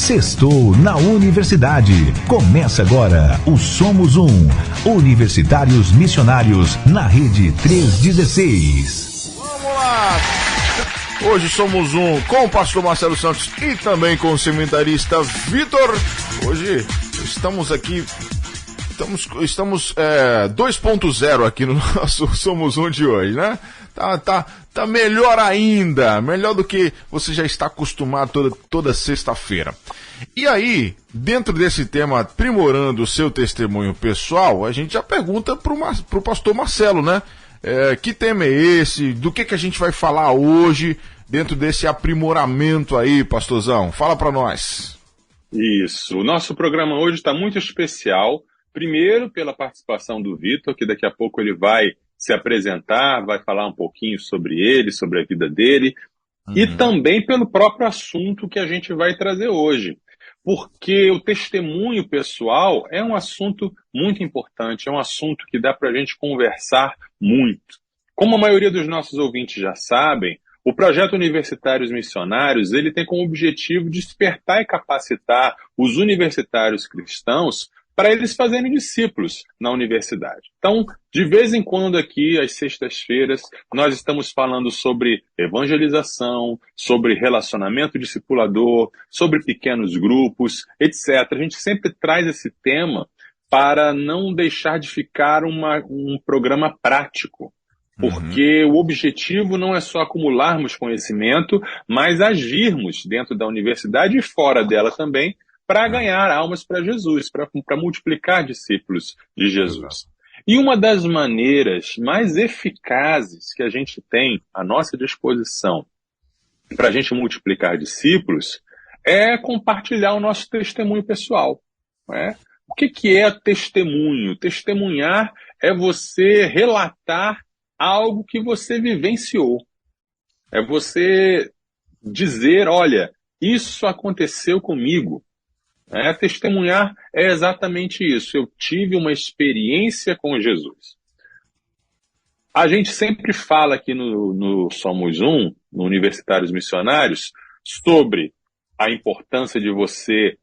Sextou na Universidade. Começa agora o Somos Um. Universitários Missionários na Rede 316. Vamos lá! Hoje somos um com o pastor Marcelo Santos e também com o seminarista Vitor. Hoje estamos aqui, estamos 2.0 aqui no nosso Somos Um de hoje, né? Tá melhor ainda, melhor do que você já está acostumado toda sexta-feira. E aí, dentro desse tema, aprimorando o seu testemunho pessoal, a gente já pergunta pro pastor Marcelo, né? Que tema é esse? Do que a gente vai falar hoje dentro desse aprimoramento aí, pastorzão? Fala para nós. Isso. O nosso programa hoje está muito especial. Primeiro, pela participação do Vitor, que daqui a pouco ele vai se apresentar, vai falar um pouquinho sobre ele, sobre a vida dele, e também pelo próprio assunto que a gente vai trazer hoje. Porque o testemunho pessoal é um assunto muito importante, é um assunto que dá para a gente conversar muito. Como a maioria dos nossos ouvintes já sabem, o projeto Universitários Missionários ele tem como objetivo despertar e capacitar os universitários cristãos para eles fazerem discípulos na universidade. Então, de vez em quando aqui, às sextas-feiras, nós estamos falando sobre evangelização, sobre relacionamento discipulador, sobre pequenos grupos, etc. A gente sempre traz esse tema para não deixar de ficar um programa prático. Porque o objetivo não é só acumularmos conhecimento, mas agirmos dentro da universidade e fora dela também, para ganhar almas para Jesus, para multiplicar discípulos de Jesus. E uma das maneiras mais eficazes que a gente tem à nossa disposição para a gente multiplicar discípulos é compartilhar o nosso testemunho pessoal. Né? O que é testemunho? Testemunhar é você relatar algo que você vivenciou. É você dizer, olha, isso aconteceu comigo. Testemunhar é exatamente isso. Eu tive uma experiência com Jesus. A gente sempre fala aqui no Somos Um, no Universitários Missionários, sobre a importância de você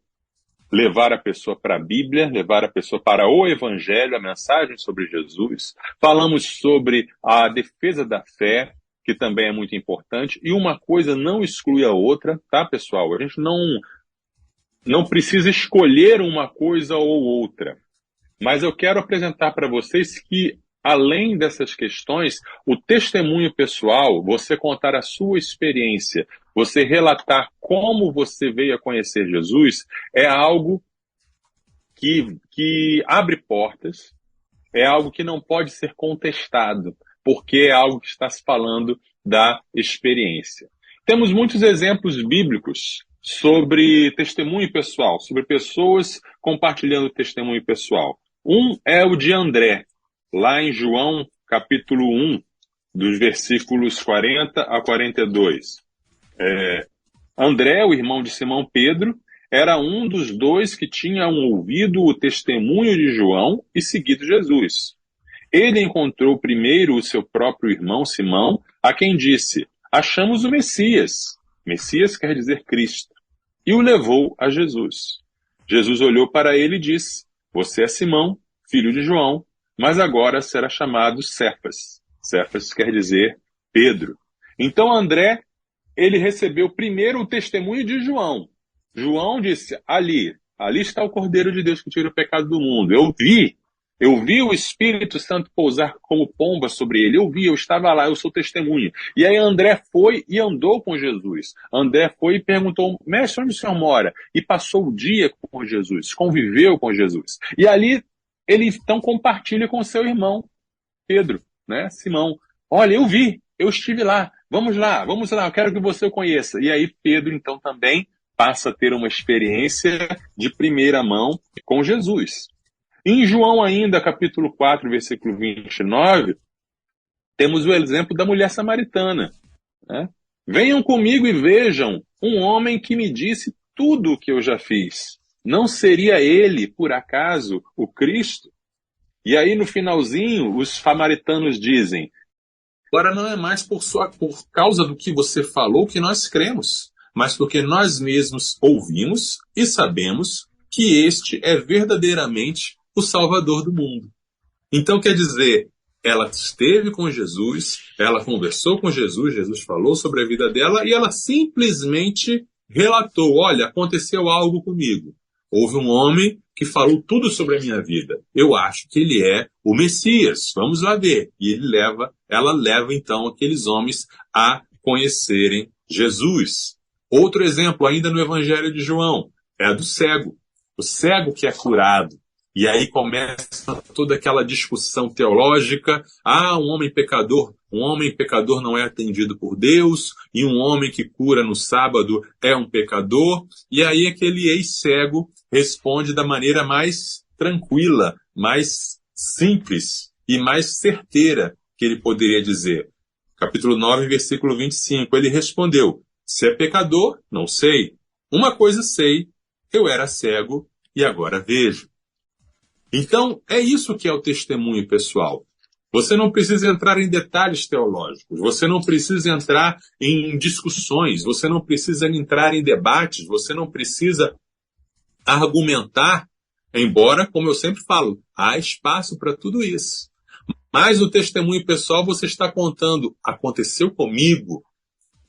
levar a pessoa para a Bíblia, levar a pessoa para o Evangelho, a mensagem sobre Jesus. Falamos sobre a defesa da fé, que também é muito importante. E uma coisa não exclui a outra, tá, pessoal? A gente não precisa escolher uma coisa ou outra. Mas eu quero apresentar para vocês que, além dessas questões, o testemunho pessoal, você contar a sua experiência, você relatar como você veio a conhecer Jesus, é algo que abre portas, é algo que não pode ser contestado, porque é algo que está se falando da experiência. Temos muitos exemplos bíblicos sobre testemunho pessoal, sobre pessoas compartilhando testemunho pessoal. Um é o de André, lá em João, capítulo 1, dos versículos 40 a 42. André, o irmão de Simão Pedro, era um dos dois que tinham ouvido o testemunho de João e seguido Jesus. Ele encontrou primeiro o seu próprio irmão Simão, a quem disse, achamos o Messias. Messias quer dizer Cristo. E o levou a Jesus. Jesus olhou para ele e disse, você é Simão, filho de João, mas agora será chamado Cefas. Cefas quer dizer Pedro. Então André, ele recebeu primeiro o testemunho de João. João disse, ali está o Cordeiro de Deus que tira o pecado do mundo. Eu vi o Espírito Santo pousar como pomba sobre ele. Eu estava lá, eu sou testemunha. E aí André foi e andou com Jesus. André foi e perguntou, mestre, onde o senhor mora? E passou o dia com Jesus, conviveu com Jesus. E ali ele então compartilha com seu irmão, Pedro, né, Simão. Olha, eu estive lá, vamos lá, eu quero que você o conheça. E aí Pedro então também passa a ter uma experiência de primeira mão com Jesus. Em João ainda, capítulo 4, versículo 29, temos o exemplo da mulher samaritana. Né? Venham comigo e vejam um homem que me disse tudo o que eu já fiz. Não seria ele, por acaso, o Cristo? E aí, no finalzinho, os samaritanos dizem, agora não é mais por causa do que você falou que nós cremos, mas porque nós mesmos ouvimos e sabemos que este é verdadeiramente o Salvador do mundo. Então, quer dizer, ela esteve com Jesus, ela conversou com Jesus, Jesus falou sobre a vida dela e ela simplesmente relatou: olha, aconteceu algo comigo. Houve um homem que falou tudo sobre a minha vida. Eu acho que ele é o Messias. Vamos lá ver. E ela leva então aqueles homens a conhecerem Jesus. Outro exemplo, ainda no Evangelho de João, é a do cego. O cego que é curado. E aí começa toda aquela discussão teológica. Um homem pecador não é atendido por Deus, e um homem que cura no sábado é um pecador. E aí aquele ex-cego responde da maneira mais tranquila, mais simples e mais certeira que ele poderia dizer. Capítulo 9, versículo 25, ele respondeu: se é pecador, não sei. Uma coisa sei, eu era cego e agora vejo. Então, é isso que é o testemunho pessoal. Você não precisa entrar em detalhes teológicos, você não precisa entrar em discussões, você não precisa entrar em debates, você não precisa argumentar, embora, como eu sempre falo, há espaço para tudo isso. Mas o testemunho pessoal você está contando: aconteceu comigo,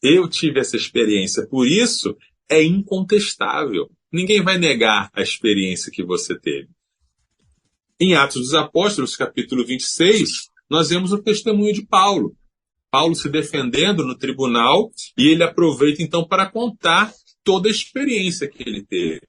eu tive essa experiência, por isso é incontestável. Ninguém vai negar a experiência que você teve. Em Atos dos Apóstolos, capítulo 26, nós vemos o testemunho de Paulo. Paulo se defendendo no tribunal, e ele aproveita então para contar toda a experiência que ele teve.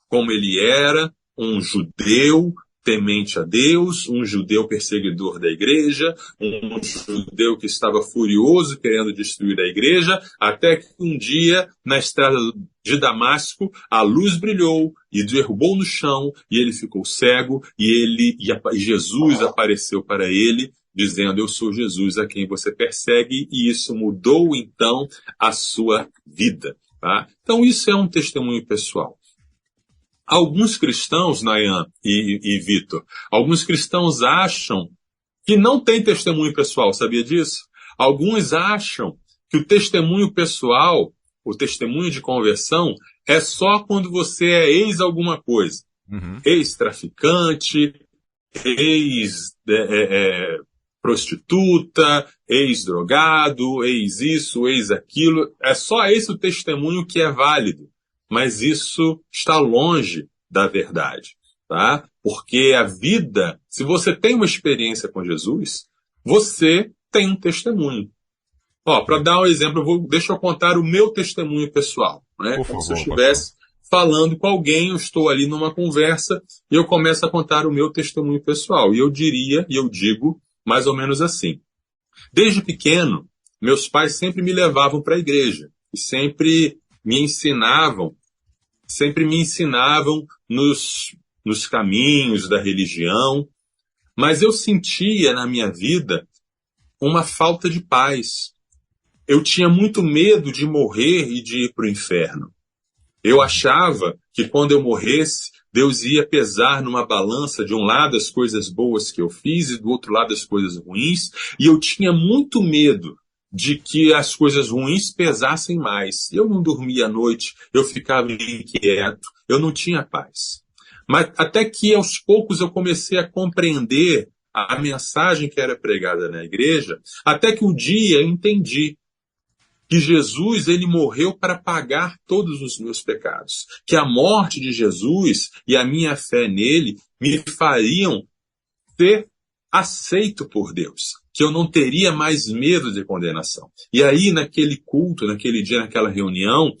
Como ele era um judeu temente a Deus, um judeu perseguidor da igreja, um judeu que estava furioso querendo destruir a igreja, até que um dia, na estrada de Damasco, a luz brilhou e derrubou no chão, e ele ficou cego, e Jesus apareceu para ele, dizendo: eu sou Jesus a quem você persegue, e isso mudou então a sua vida. Tá? Então isso é um testemunho pessoal. Alguns cristãos, Nayan e Vitor, alguns cristãos acham que não tem testemunho pessoal, sabia disso? Alguns acham que o testemunho pessoal, o testemunho de conversão, é só quando você é ex alguma coisa. Ex-traficante, ex-prostituta, ex-drogado, ex-isso, ex-aquilo. É só esse o testemunho que é válido. Mas isso está longe da verdade, tá? Porque a vida, se você tem uma experiência com Jesus, você tem um testemunho. Para dar um exemplo, deixa eu contar o meu testemunho pessoal, né? Como se eu estivesse falando com alguém, eu estou ali numa conversa e eu começo a contar o meu testemunho pessoal. E eu digo mais ou menos assim: desde pequeno, meus pais sempre me levavam para a igreja e sempre me ensinavam nos caminhos da religião, mas eu sentia na minha vida uma falta de paz. Eu tinha muito medo de morrer e de ir para o inferno. Eu achava que quando eu morresse, Deus ia pesar numa balança, de um lado as coisas boas que eu fiz e do outro lado as coisas ruins, e eu tinha muito medo de que as coisas ruins pesassem mais. Eu não dormia à noite, eu ficava inquieto, eu não tinha paz. Mas até que aos poucos eu comecei a compreender a mensagem que era pregada na igreja, até que um dia eu entendi que Jesus, ele morreu para pagar todos os meus pecados, que a morte de Jesus e a minha fé nele me fariam ser aceito por Deus, que eu não teria mais medo de condenação. E aí, naquele culto, naquele dia, naquela reunião,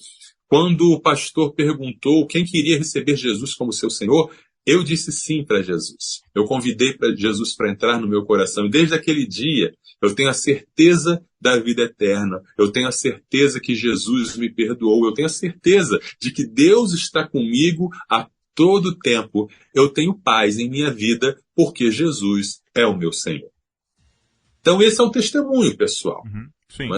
quando o pastor perguntou quem queria receber Jesus como seu Senhor, eu disse sim para Jesus. Eu convidei para Jesus para entrar no meu coração. E desde aquele dia, eu tenho a certeza da vida eterna. Eu tenho a certeza que Jesus me perdoou. Eu tenho a certeza de que Deus está comigo a todo tempo. Eu tenho paz em minha vida porque Jesus é o meu Senhor. Então esse é o testemunho, pessoal. Sim.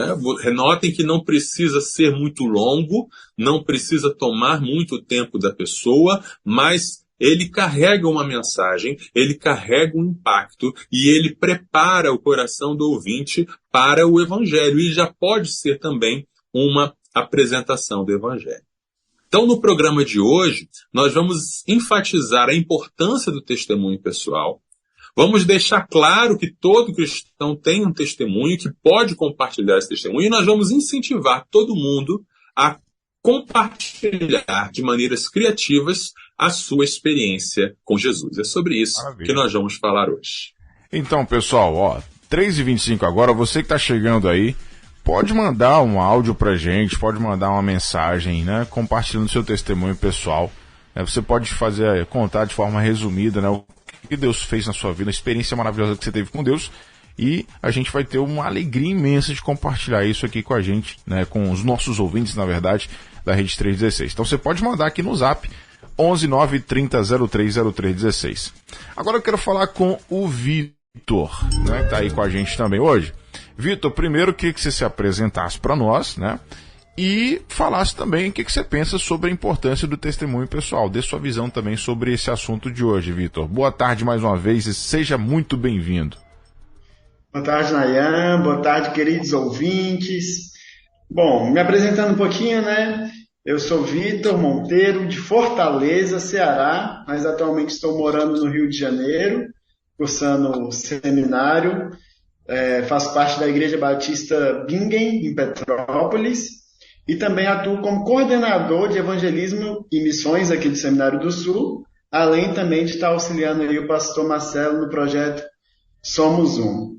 Notem que não precisa ser muito longo, não precisa tomar muito tempo da pessoa, mas ele carrega uma mensagem, ele carrega um impacto e ele prepara o coração do ouvinte para o Evangelho. E já pode ser também uma apresentação do Evangelho. Então, no programa de hoje, nós vamos enfatizar a importância do testemunho pessoal. Vamos deixar claro que todo cristão tem um testemunho, que pode compartilhar esse testemunho, e nós vamos incentivar todo mundo a compartilhar de maneiras criativas a sua experiência com Jesus. É sobre isso que nós vamos falar hoje. Então, pessoal, 3h25 agora, você que está chegando aí, pode mandar um áudio pra gente, pode mandar uma mensagem, né, compartilhando seu testemunho pessoal. Você pode contar de forma resumida, né, o que Deus fez na sua vida, a experiência maravilhosa que você teve com Deus, e a gente vai ter uma alegria imensa de compartilhar isso aqui com a gente, né, com os nossos ouvintes, na verdade, da Rede 316. Então você pode mandar aqui no Zap 11 9 30 03 03 16. Agora eu quero falar com o Vitor, né, que tá aí com a gente também hoje. Vitor, primeiro queria que você se apresentasse para nós, né? E falasse também o que você pensa sobre a importância do testemunho pessoal. Dê sua visão também sobre esse assunto de hoje, Vitor. Boa tarde mais uma vez e seja muito bem-vindo. Boa tarde, Nayan. Boa tarde, queridos ouvintes. Bom, me apresentando um pouquinho, né? Eu sou Vitor Monteiro, de Fortaleza, Ceará, mas atualmente estou morando no Rio de Janeiro, cursando seminário. Faço parte da Igreja Batista Bingen, em Petrópolis, e também atuo como coordenador de evangelismo e missões aqui do Seminário do Sul, além também de estar auxiliando aí o pastor Marcelo no projeto Somos Um.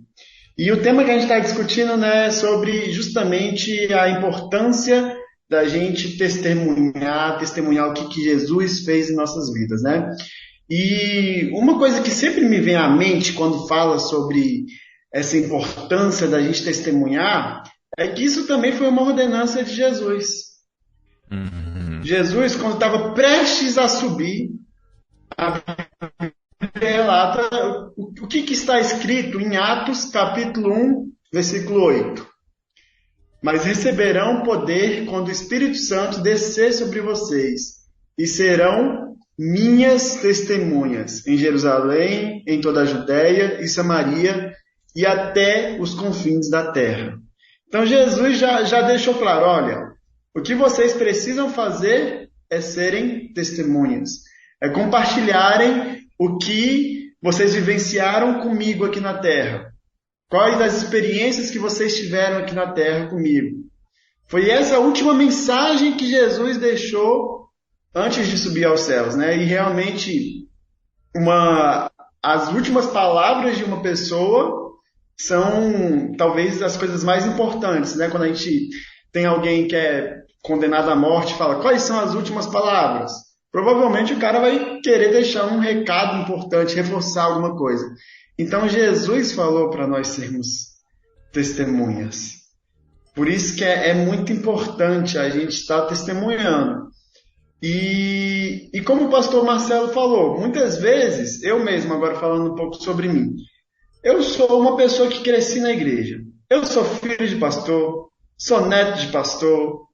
E o tema que a gente está discutindo, né, é sobre justamente a importância da gente testemunhar o que Jesus fez em nossas vidas, né? E uma coisa que sempre me vem à mente quando fala sobre essa importância da gente testemunhar, é que isso também foi uma ordenança de Jesus. Jesus, quando estava prestes a subir, a Bíblia relata o que está escrito em Atos, capítulo 1, versículo 8. Mas receberão poder quando o Espírito Santo descer sobre vocês, e serão minhas testemunhas em Jerusalém, em toda a Judéia e Samaria, e até os confins da terra. Então Jesus já deixou claro, olha, o que vocês precisam fazer é serem testemunhas, é compartilharem o que vocês vivenciaram comigo aqui na terra. Quais as experiências que vocês tiveram aqui na terra comigo. Foi essa última mensagem que Jesus deixou antes de subir aos céus, né? E realmente as últimas palavras de uma pessoa são talvez as coisas mais importantes, né? Quando a gente tem alguém que é condenado à morte, fala, quais são as últimas palavras? Provavelmente o cara vai querer deixar um recado importante, reforçar alguma coisa. Então Jesus falou para nós sermos testemunhas. Por isso que é muito importante a gente estar testemunhando. E como o pastor Marcelo falou, muitas vezes, eu mesmo agora falando um pouco sobre mim, eu sou uma pessoa que cresci na igreja. Eu sou filho de pastor, sou neto de pastor,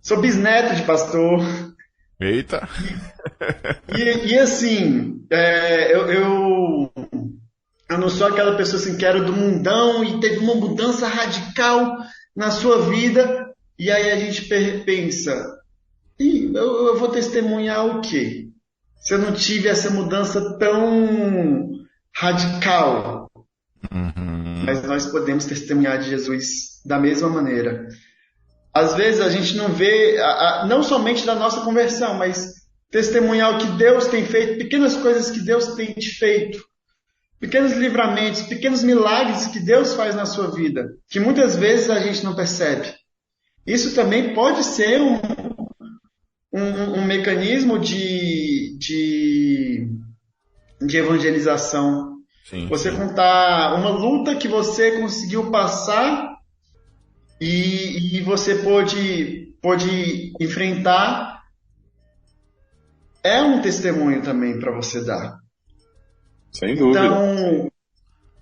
sou bisneto de pastor. Eita! E assim, eu não sou aquela pessoa assim, que era do mundão e teve uma mudança radical na sua vida. E aí a gente pensa, eu vou testemunhar o quê? Se eu não tive essa mudança tão radical. Mas nós podemos testemunhar de Jesus da mesma maneira. Às vezes a gente não vê, não somente da nossa conversão, mas testemunhar o que Deus tem feito, pequenas coisas que Deus tem te feito, pequenos livramentos, pequenos milagres que Deus faz na sua vida, que muitas vezes a gente não percebe. Isso também pode ser um mecanismo de evangelização. Sim, você contar uma luta que você conseguiu passar e você pôde enfrentar, é um testemunho também para você dar. Sem dúvida.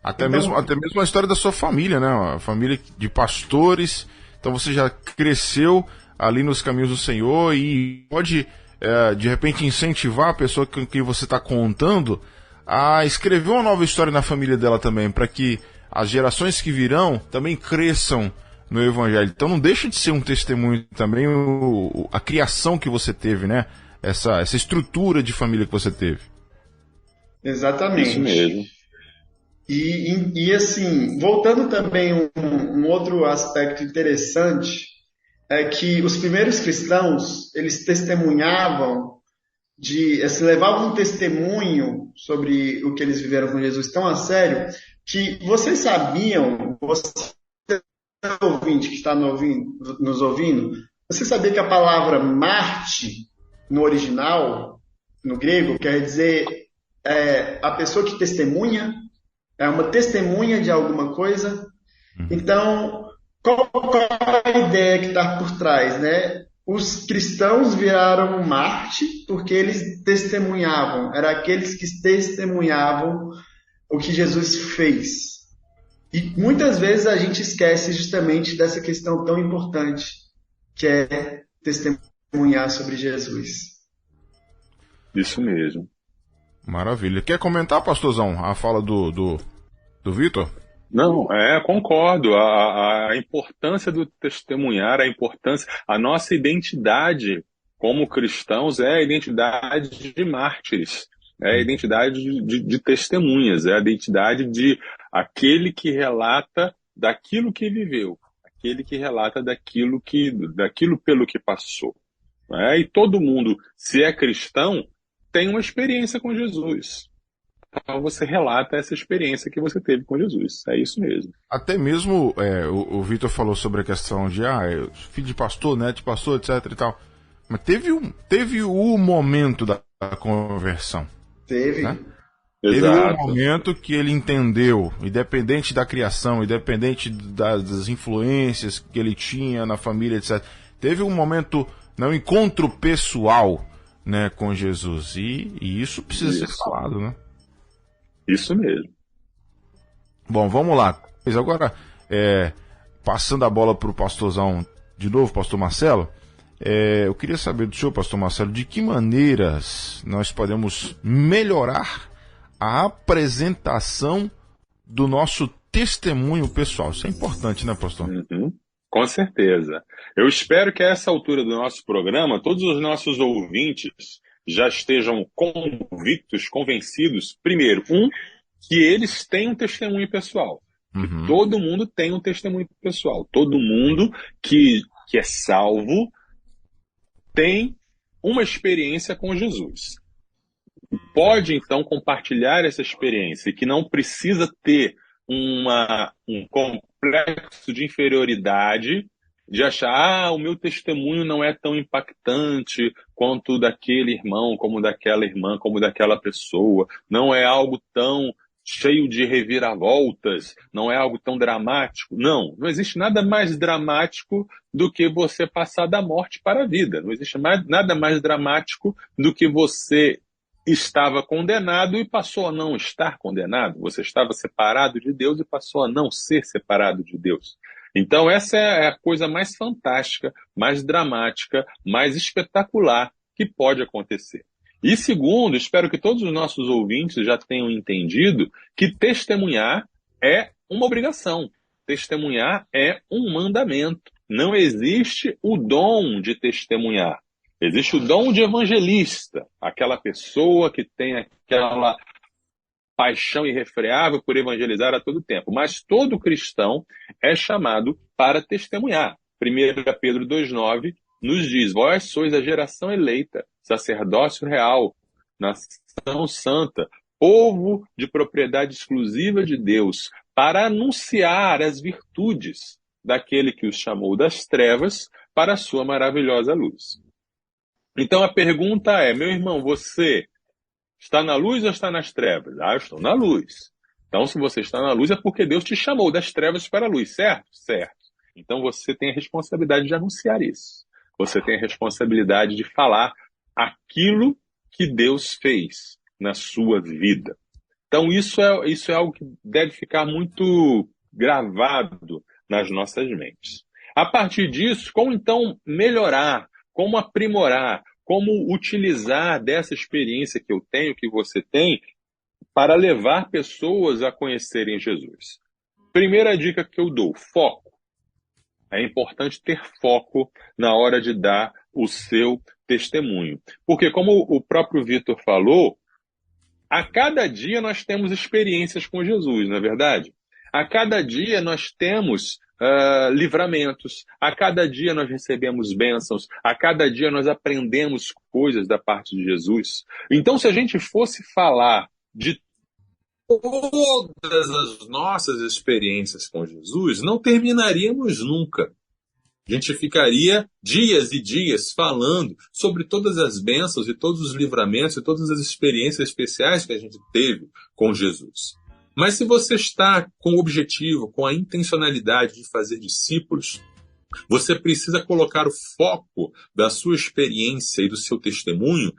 Até mesmo a história da sua família, né? A família de pastores. Então você já cresceu ali nos caminhos do Senhor e pode, de repente, incentivar a pessoa com quem você está contando a escrever uma nova história na família dela também, para que as gerações que virão também cresçam no Evangelho. Então não deixa de ser um testemunho também a criação que você teve, né? Essa estrutura de família que você teve. Exatamente. Isso mesmo. E assim, voltando também um outro aspecto interessante, é que os primeiros cristãos, eles testemunhavam, levavam um testemunho sobre o que eles viveram com Jesus tão a sério, que vocês sabiam, você ouvinte que está nos ouvindo, você sabia que a palavra Marte, no original, no grego, quer dizer a pessoa que testemunha, é uma testemunha de alguma coisa? Então, qual a ideia que está por trás, né? Os cristãos viraram Marte porque eles testemunhavam, eram aqueles que testemunhavam o que Jesus fez. E muitas vezes a gente esquece justamente dessa questão tão importante, que é testemunhar sobre Jesus. Isso mesmo. Maravilha. Quer comentar, pastorzão, a fala do Vitor? Não, concordo. A importância do testemunhar, a nossa identidade como cristãos é a identidade de mártires, é a identidade de testemunhas, é a identidade de aquele que relata daquilo que viveu, aquele que relata daquilo pelo que passou. E todo mundo, se é cristão, tem uma experiência com Jesus. Então você relata essa experiência que você teve com Jesus. É isso mesmo. Até mesmo o Vitor falou sobre a questão de filho de pastor, neto de pastor, etc e tal. Mas teve o momento da conversão. Teve. Né? Exato. Teve um momento que ele entendeu, independente da criação, independente das influências que ele tinha na família, etc. Teve um momento, um encontro pessoal, né, com Jesus. E isso precisa ser falado, né? Isso mesmo. Bom, vamos lá. Mas agora, passando a bola para o pastorzão de novo, pastor Marcelo, eu queria saber do senhor, pastor Marcelo, de que maneiras nós podemos melhorar a apresentação do nosso testemunho pessoal. Isso é importante, né, pastor? Uhum. Com certeza. Eu espero que a essa altura do nosso programa, todos os nossos ouvintes já estejam convictos, convencidos, primeiro, que eles têm um testemunho pessoal. Que todo mundo tem um testemunho pessoal. Todo mundo que é salvo tem uma experiência com Jesus. Pode, então, compartilhar essa experiência, que não precisa ter um complexo de inferioridade, de achar, o meu testemunho não é tão impactante quanto daquele irmão, como daquela irmã, como daquela pessoa, não é algo tão cheio de reviravoltas, não é algo tão dramático. Não existe nada mais dramático do que você passar da morte para a vida. Não existe nada mais dramático do que você estava condenado e passou a não estar condenado. Você estava separado de Deus e passou a não ser separado de Deus. Então essa é a coisa mais fantástica, mais dramática, mais espetacular que pode acontecer. E segundo, espero que todos os nossos ouvintes já tenham entendido que testemunhar é uma obrigação. Testemunhar é um mandamento. Não existe o dom de testemunhar. Existe o dom de evangelista, aquela pessoa que tem aquela paixão irrefreável por evangelizar a todo tempo. Mas todo cristão é chamado para testemunhar. 1 Pedro 2,9 nos diz: vós sois a geração eleita, sacerdócio real, nação santa, povo de propriedade exclusiva de Deus, para anunciar as virtudes daquele que os chamou das trevas para a sua maravilhosa luz. Então a pergunta é, meu irmão, você está na luz ou está nas trevas? Eu estou na luz. Então, se você está na luz, é porque Deus te chamou das trevas para a luz, certo? Certo. Então, você tem a responsabilidade de anunciar isso. Você tem a responsabilidade de falar aquilo que Deus fez na sua vida. Então, isso é algo que deve ficar muito gravado nas nossas mentes. A partir disso, como então melhorar, como aprimorar, como utilizar dessa experiência que eu tenho, que você tem, para levar pessoas a conhecerem Jesus? Primeira dica que eu dou: foco. é importante ter foco na hora de dar o seu testemunho. Porque, como o próprio Vitor falou, a cada dia nós temos experiências com Jesus, não é verdade? A cada dia nós temos livramentos, a cada dia nós recebemos bênçãos, a cada dia nós aprendemos coisas da parte de Jesus. Então, se a gente fosse falar de todas as nossas experiências com Jesus, não terminaríamos nunca. A gente ficaria dias e dias falando sobre todas as bênçãos e todos os livramentos e todas as experiências especiais que a gente teve com Jesus. Mas se você está com o objetivo, com a intencionalidade de fazer discípulos, você precisa colocar o foco da sua experiência e do seu testemunho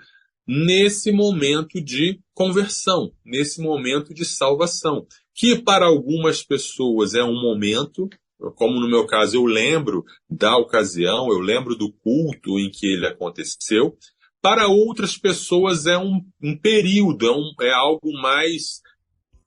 nesse momento de conversão, nesse momento de salvação, que para algumas pessoas é um momento, como no meu caso eu lembro da ocasião, eu lembro do culto em que ele aconteceu, para outras pessoas é um período, é algo mais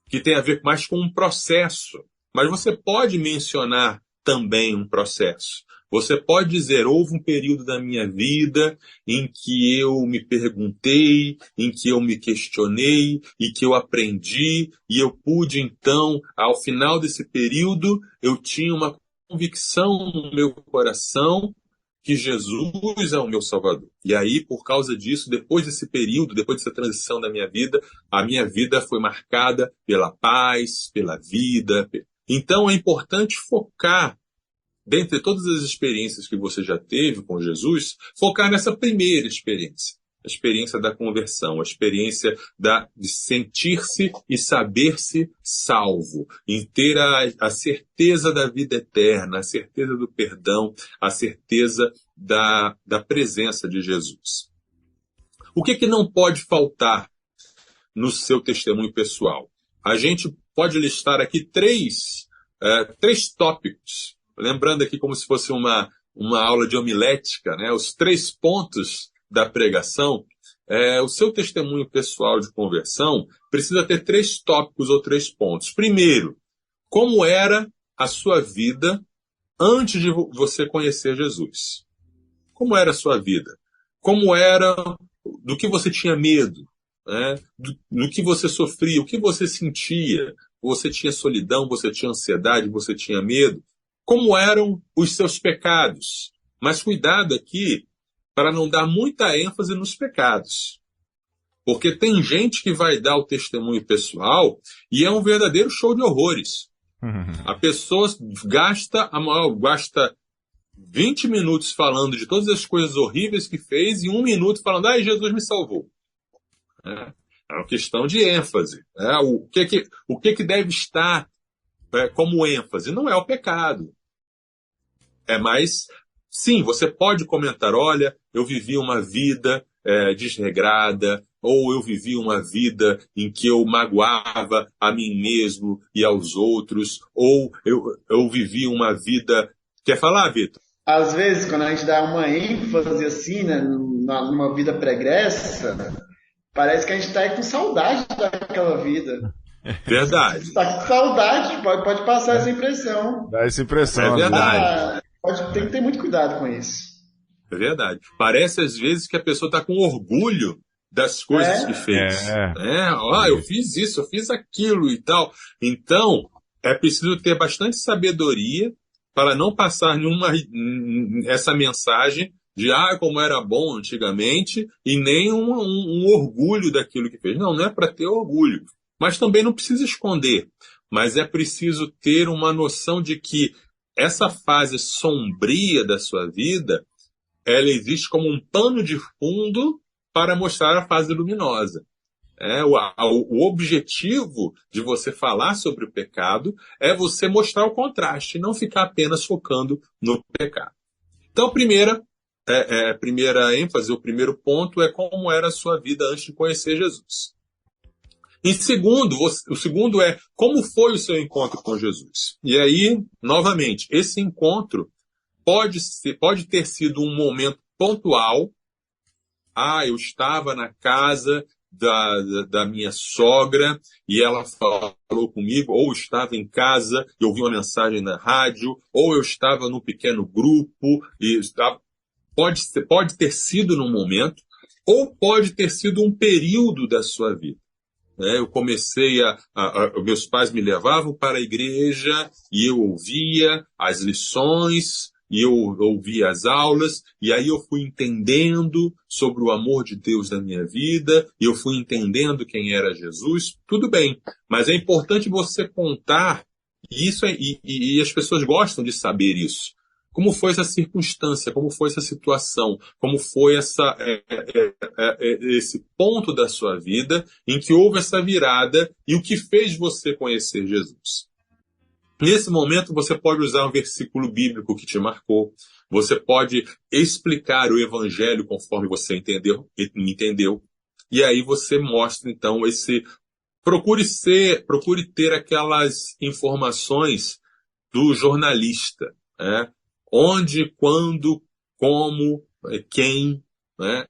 que tem a ver mais com um processo. Mas você pode mencionar também um processo. Você pode dizer, houve um período da minha vida em que eu me perguntei, em que eu me questionei, e que eu aprendi, e eu pude então, ao final desse período, eu tinha uma convicção no meu coração que Jesus é o meu Salvador. E aí, por causa disso, depois desse período, depois dessa transição da minha vida, a minha vida foi marcada pela paz, pela vida. Então, é importante focar, dentre todas as experiências que você já teve com Jesus, focar nessa primeira experiência. A experiência da conversão, a experiência de sentir-se e saber-se salvo, em ter a certeza da vida eterna, a certeza do perdão, a certeza da presença de Jesus. O que não pode faltar no seu testemunho pessoal? A gente pode listar aqui três tópicos, lembrando aqui como se fosse uma aula de homilética, né? Os 3 pontos da pregação. O seu testemunho pessoal de conversão precisa ter 3 tópicos ou 3 pontos. Primeiro, como era a sua vida antes de você conhecer Jesus? Como era a sua vida? Como era, do que você tinha medo? Né? Do que você sofria? O que você sentia? Você tinha solidão? Você tinha ansiedade? Você tinha medo? Como eram os seus pecados? Mas cuidado aqui para não dar muita ênfase nos pecados. Porque tem gente que vai dar o testemunho pessoal e é um verdadeiro show de horrores. A pessoa gasta 20 minutos falando de todas as coisas horríveis que fez e 1 minuto falando, Jesus me salvou. É uma questão de ênfase. O que deve estar como ênfase? Não é o pecado. Mas, sim, você pode comentar, olha, eu vivi uma vida desregrada, ou eu vivi uma vida em que eu magoava a mim mesmo e aos outros, ou eu vivi uma vida... Quer falar, Vitor? Às vezes, quando a gente dá uma ênfase assim, né, numa vida pregressa, parece que a gente está com saudade daquela vida. Verdade. Está com saudade, pode passar essa impressão. Dá essa impressão. É verdade. Tem que ter muito cuidado com isso. É verdade. Parece às vezes que a pessoa está com orgulho das coisas que fez. Eu fiz isso, eu fiz aquilo e tal. Então, é preciso ter bastante sabedoria para não passar essa mensagem de como era bom antigamente e nem um orgulho daquilo que fez. Não é para ter orgulho. Mas também não precisa esconder. Mas é preciso ter uma noção de que essa fase sombria da sua vida, ela existe como um pano de fundo para mostrar a fase luminosa. O objetivo de você falar sobre o pecado é você mostrar o contraste, não ficar apenas focando no pecado. Então, a primeira ênfase, o primeiro ponto é como era a sua vida antes de conhecer Jesus. E o segundo é como foi o seu encontro com Jesus. E aí, novamente, esse encontro pode ter sido um momento pontual. Eu estava na casa da minha sogra, e ela falou comigo, ou estava em casa e ouvi uma mensagem na rádio, ou eu estava num pequeno grupo, pode ter sido num momento, ou pode ter sido um período da sua vida. Eu comecei meus pais me levavam para a igreja e eu ouvia as lições, e eu ouvia as aulas, e aí eu fui entendendo sobre o amor de Deus na minha vida, e eu fui entendendo quem era Jesus. Tudo bem, mas é importante você contar, e as pessoas gostam de saber isso. Como foi essa circunstância, como foi essa situação, como foi esse ponto da sua vida em que houve essa virada e o que fez você conhecer Jesus. Nesse momento, você pode usar um versículo bíblico que te marcou, você pode explicar o evangelho conforme você entendeu, e aí você mostra, então, procure ter aquelas informações do jornalista, né? Onde, quando, como, quem, né?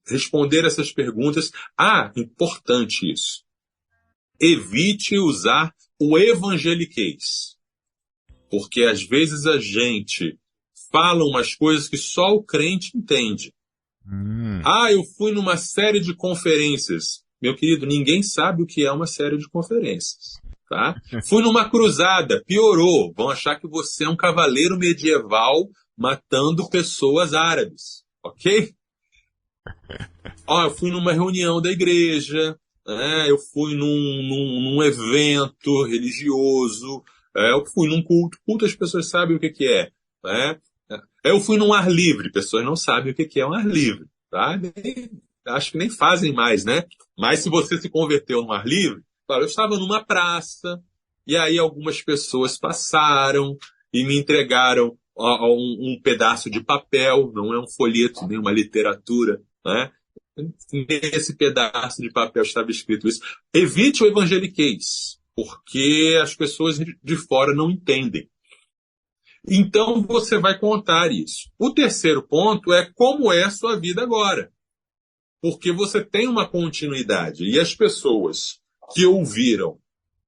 Responder essas perguntas. Importante isso. Evite usar o evangeliquez. Porque às vezes a gente fala umas coisas que só o crente entende. Eu fui numa série de conferências. Meu querido, ninguém sabe o que é uma série de conferências. Tá? Fui numa cruzada, piorou. Vão achar que você é um cavaleiro medieval matando pessoas árabes. Ok? Eu fui numa reunião da igreja, eu fui num evento religioso, eu fui num culto. Culto as pessoas sabem o que é. Né? Eu fui num ar livre, pessoas não sabem o que é um ar livre. Tá? Acho que nem fazem mais, né? Mas se você se converteu no ar livre, claro, eu estava numa praça, e aí algumas pessoas passaram e me entregaram um pedaço de papel, não é um folheto, nem uma literatura, né? Nesse pedaço de papel estava escrito isso. Evite o evangeliquez, porque as pessoas de fora não entendem. Então você vai contar isso. O terceiro ponto é como é a sua vida agora. Porque você tem uma continuidade, e as pessoas que ouviram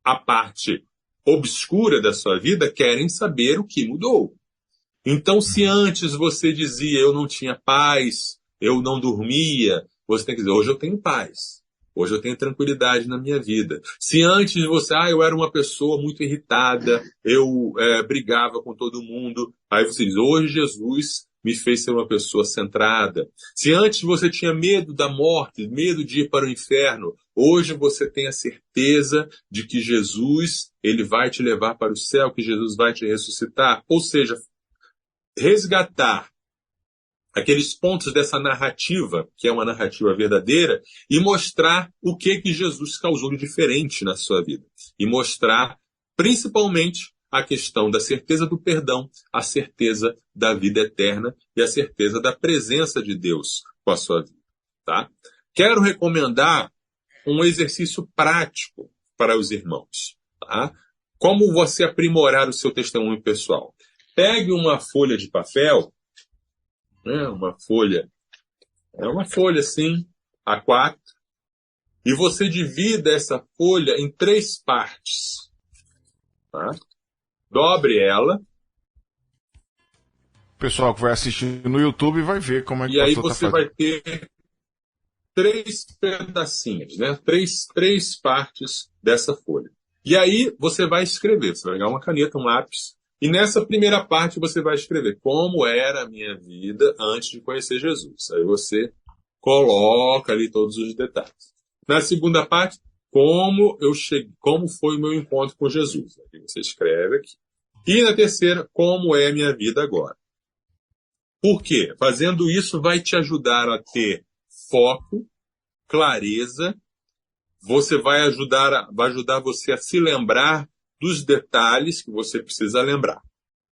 a parte obscura da sua vida querem saber o que mudou. Então, se antes você dizia, eu não tinha paz, eu não dormia, você tem que dizer, hoje eu tenho paz. Hoje eu tenho tranquilidade na minha vida. Se antes você, eu era uma pessoa muito irritada, eu brigava com todo mundo, aí você diz, hoje Jesus me fez ser uma pessoa centrada. Se antes você tinha medo da morte, medo de ir para o inferno, hoje você tem a certeza de que Jesus, ele vai te levar para o céu, que Jesus vai te ressuscitar. Ou seja, resgatar aqueles pontos dessa narrativa, que é uma narrativa verdadeira, e mostrar o que Jesus causou de diferente na sua vida. E mostrar, principalmente, a questão da certeza do perdão, a certeza da vida eterna e a certeza da presença de Deus com a sua vida. Tá? Quero recomendar um exercício prático para os irmãos. Tá? Como você aprimorar o seu testemunho pessoal? Pegue uma folha de papel, né, uma folha assim, A4, e você divida essa folha em 3 partes. Tá? Dobre ela. O pessoal que vai assistir no YouTube vai ver como é que o pastor tá fazendo. E aí você vai ter 3 pedacinhos, né? Três partes dessa folha. E aí você vai escrever, você vai pegar uma caneta, um lápis, e nessa primeira parte você vai escrever como era a minha vida antes de conhecer Jesus. Aí você coloca ali todos os detalhes. Na segunda parte, como foi o meu encontro com Jesus. Aí você escreve aqui. E na terceira, como é a minha vida agora. Por quê? Fazendo isso vai te ajudar a ter foco, clareza, vai ajudar você a se lembrar dos detalhes que você precisa lembrar.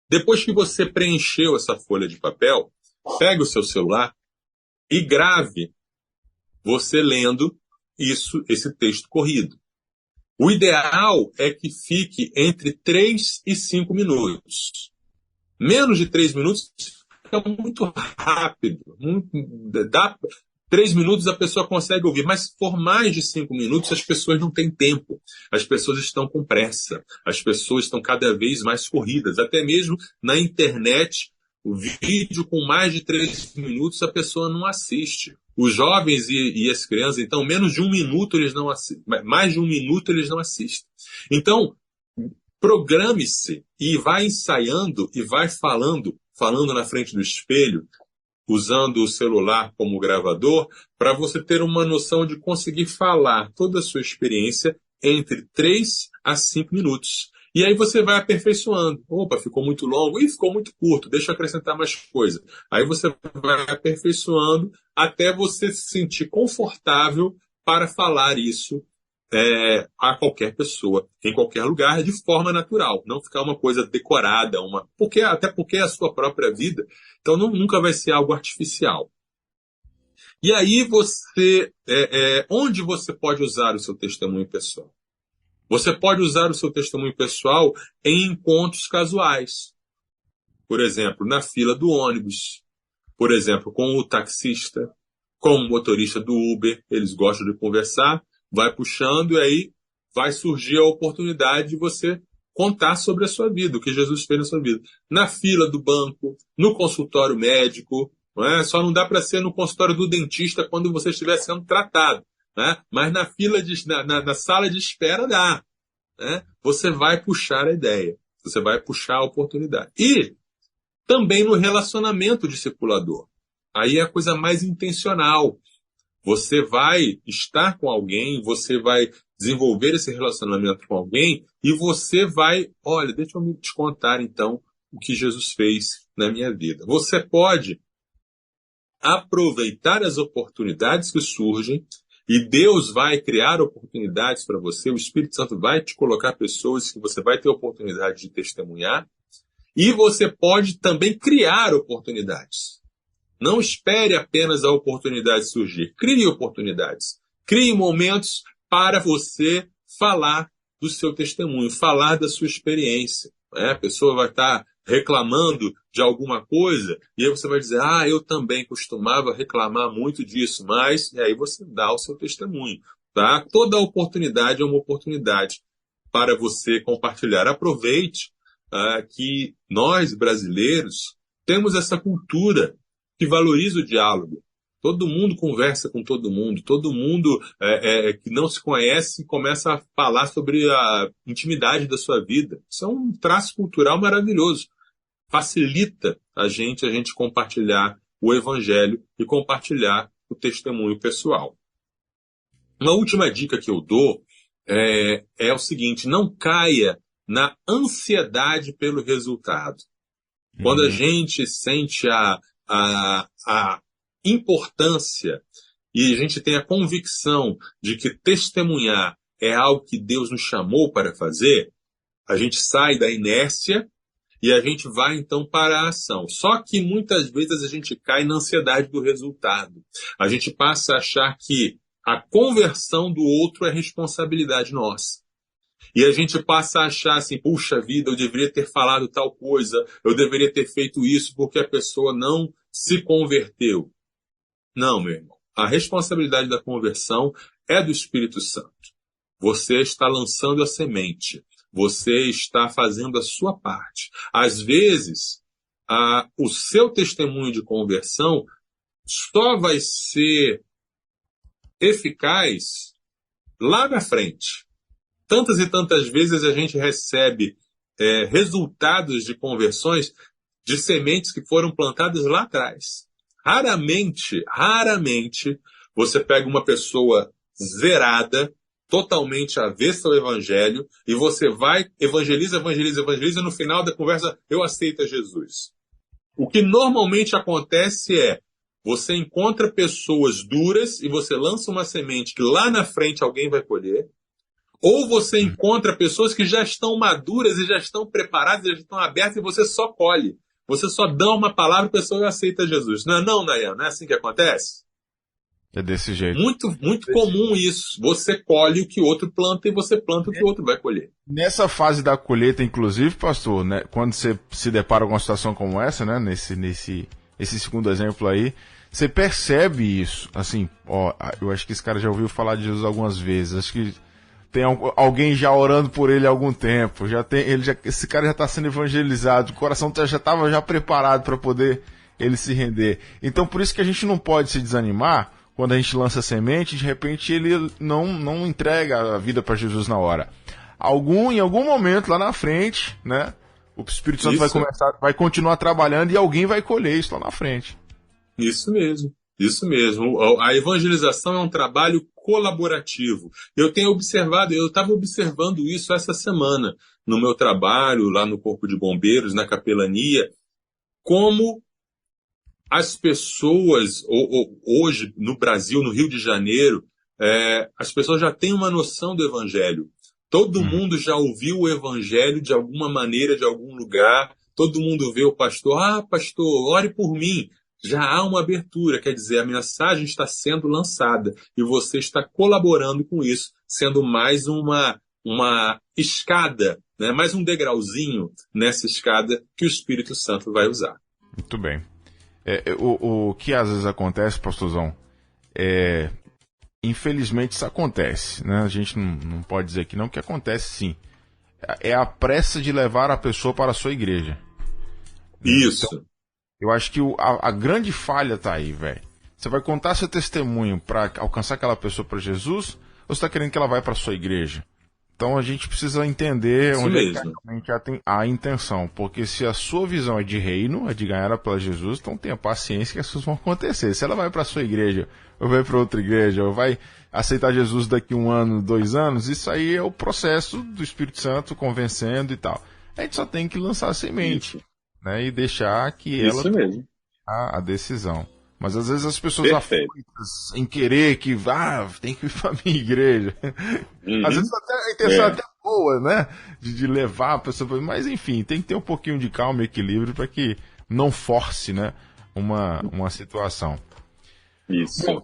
Depois que você preencheu essa folha de papel, pegue o seu celular e grave você lendo esse texto corrido. O ideal é que fique entre 3 e 5 minutos. Menos de 3 minutos fica muito rápido. 3 minutos a pessoa consegue ouvir, mas por mais de 5 minutos as pessoas não têm tempo. As pessoas estão com pressa. As pessoas estão cada vez mais corridas. Até mesmo na internet, o vídeo com mais de 3 minutos a pessoa não assiste. Os jovens e as crianças, então, menos de 1 minuto eles não assistem. Mais de 1 minuto eles não assistem. Então, programe-se e vai ensaiando e vai falando na frente do espelho, usando o celular como gravador, para você ter uma noção de conseguir falar toda a sua experiência entre 3 a 5 minutos. E aí você vai aperfeiçoando. Opa, ficou muito longo. Ih, ficou muito curto. Deixa eu acrescentar mais coisa. Aí você vai aperfeiçoando até você se sentir confortável para falar isso a qualquer pessoa, em qualquer lugar, de forma natural. Não ficar uma coisa decorada, até porque é a sua própria vida. Então nunca vai ser algo artificial. E aí onde você pode usar o seu testemunho pessoal? Você pode usar o seu testemunho pessoal em encontros casuais. Por exemplo, na fila do ônibus. Por exemplo, com o taxista, com o motorista do Uber. Eles gostam de conversar, vai puxando e aí vai surgir a oportunidade de você contar sobre a sua vida, o que Jesus fez na sua vida. Na fila do banco, no consultório médico, não é? Só não dá para ser no consultório do dentista quando você estiver sendo tratado. Né? Mas na sala de espera dá. Né? Você vai puxar a ideia. Você vai puxar a oportunidade. E também no relacionamento discipulador. Aí é a coisa mais intencional. Você vai estar com alguém, você vai desenvolver esse relacionamento com alguém e você vai, olha, deixa eu te contar então o que Jesus fez na minha vida. Você pode aproveitar as oportunidades que surgem e Deus vai criar oportunidades para você, o Espírito Santo vai te colocar pessoas que você vai ter oportunidade de testemunhar e você pode também criar oportunidades. Não espere apenas a oportunidade surgir. Crie oportunidades. Crie momentos para você falar do seu testemunho, falar da sua experiência. A pessoa vai estar reclamando de alguma coisa e aí você vai dizer, eu também costumava reclamar muito disso, mas... E aí você dá o seu testemunho. Tá? Toda oportunidade é uma oportunidade para você compartilhar. Aproveite que nós, brasileiros, temos essa cultura que valoriza o diálogo. Todo mundo conversa com todo mundo que não se conhece começa a falar sobre a intimidade da sua vida. Isso é um traço cultural maravilhoso. Facilita a gente compartilhar o evangelho e compartilhar o testemunho pessoal. Uma última dica que eu dou é o seguinte, não caia na ansiedade pelo resultado. Quando a gente sente a importância e a gente tem a convicção de que testemunhar é algo que Deus nos chamou para fazer, a gente sai da inércia e a gente vai então para a ação. Só que muitas vezes a gente cai na ansiedade do resultado. A gente passa a achar que a conversão do outro é responsabilidade nossa. E a gente passa a achar assim, puxa vida, eu deveria ter falado tal coisa, eu deveria ter feito isso porque a pessoa não se converteu. Não, meu irmão. A responsabilidade da conversão é do Espírito Santo. Você está lançando a semente. Você está fazendo a sua parte. Às vezes, o seu testemunho de conversão só vai ser eficaz lá na frente. Tantas e tantas vezes a gente recebe resultados de conversões de sementes que foram plantadas lá atrás. Raramente, você pega uma pessoa zerada, totalmente avessa ao evangelho, e você vai, evangeliza, e no final da conversa, eu aceito a Jesus. O que normalmente acontece é, você encontra pessoas duras e você lança uma semente que lá na frente alguém vai colher, ou você encontra pessoas que já estão maduras e já estão preparadas, já estão abertas e você só colhe. Você só dá uma palavra e a pessoa aceita Jesus. Não, Nayan, não é assim que acontece? É desse jeito. Muito comum isso. Você colhe o que o outro planta e você planta o que o outro vai colher. Nessa fase da colheita, inclusive, pastor, né, quando você se depara com uma situação como essa, né, nesse segundo exemplo aí, você percebe isso, assim, ó, eu acho que esse cara já ouviu falar de Jesus algumas vezes, acho que tem alguém já orando por ele há algum tempo, esse cara já está sendo evangelizado, o coração já estava já preparado para poder ele se render. Então por isso que a gente não pode se desanimar quando a gente lança a semente, de repente ele não entrega a vida para Jesus na hora. Em algum momento lá na frente, né, o Espírito Santo vai continuar trabalhando e alguém vai colher isso lá na frente. Isso mesmo. Isso mesmo. A evangelização é um trabalho colaborativo. Eu estava observando isso essa semana no meu trabalho, lá no Corpo de Bombeiros, na capelania, como as pessoas, hoje no Brasil, no Rio de Janeiro, as pessoas já têm uma noção do Evangelho. Todo mundo já ouviu o Evangelho de alguma maneira, de algum lugar. Todo mundo vê o pastor, pastor, ore por mim. Já há uma abertura, quer dizer, a mensagem está sendo lançada e você está colaborando com isso, sendo mais uma escada, né? Mais um degrauzinho nessa escada que o Espírito Santo vai usar. Muito bem. O que às vezes acontece, pastorzão, infelizmente isso acontece, né? A gente não pode dizer que não, que acontece sim. É a pressa de levar a pessoa para a sua igreja. Isso. Então, eu acho que a grande falha tá aí, velho. Você vai contar seu testemunho para alcançar aquela pessoa para Jesus, ou você tá querendo que ela vá para sua igreja? Então a gente precisa entender onde é que realmente a intenção. Porque se a sua visão é de reino, é de ganhar ela para Jesus, então tenha paciência que as coisas vão acontecer. Se ela vai para sua igreja, ou vai para outra igreja, ou vai aceitar Jesus daqui 1 ano, 2 anos, isso aí é o processo do Espírito Santo convencendo e tal. A gente só tem que lançar a semente. Isso. Né, e deixar que ela tome a decisão. Mas às vezes as pessoas aflitas em querer que tem que ir para minha igreja. Às vezes até a intenção é até boa, né? De levar a pessoa. Mas enfim, tem que ter um pouquinho de calma e equilíbrio para que não force, né, uma situação. Isso. Bom,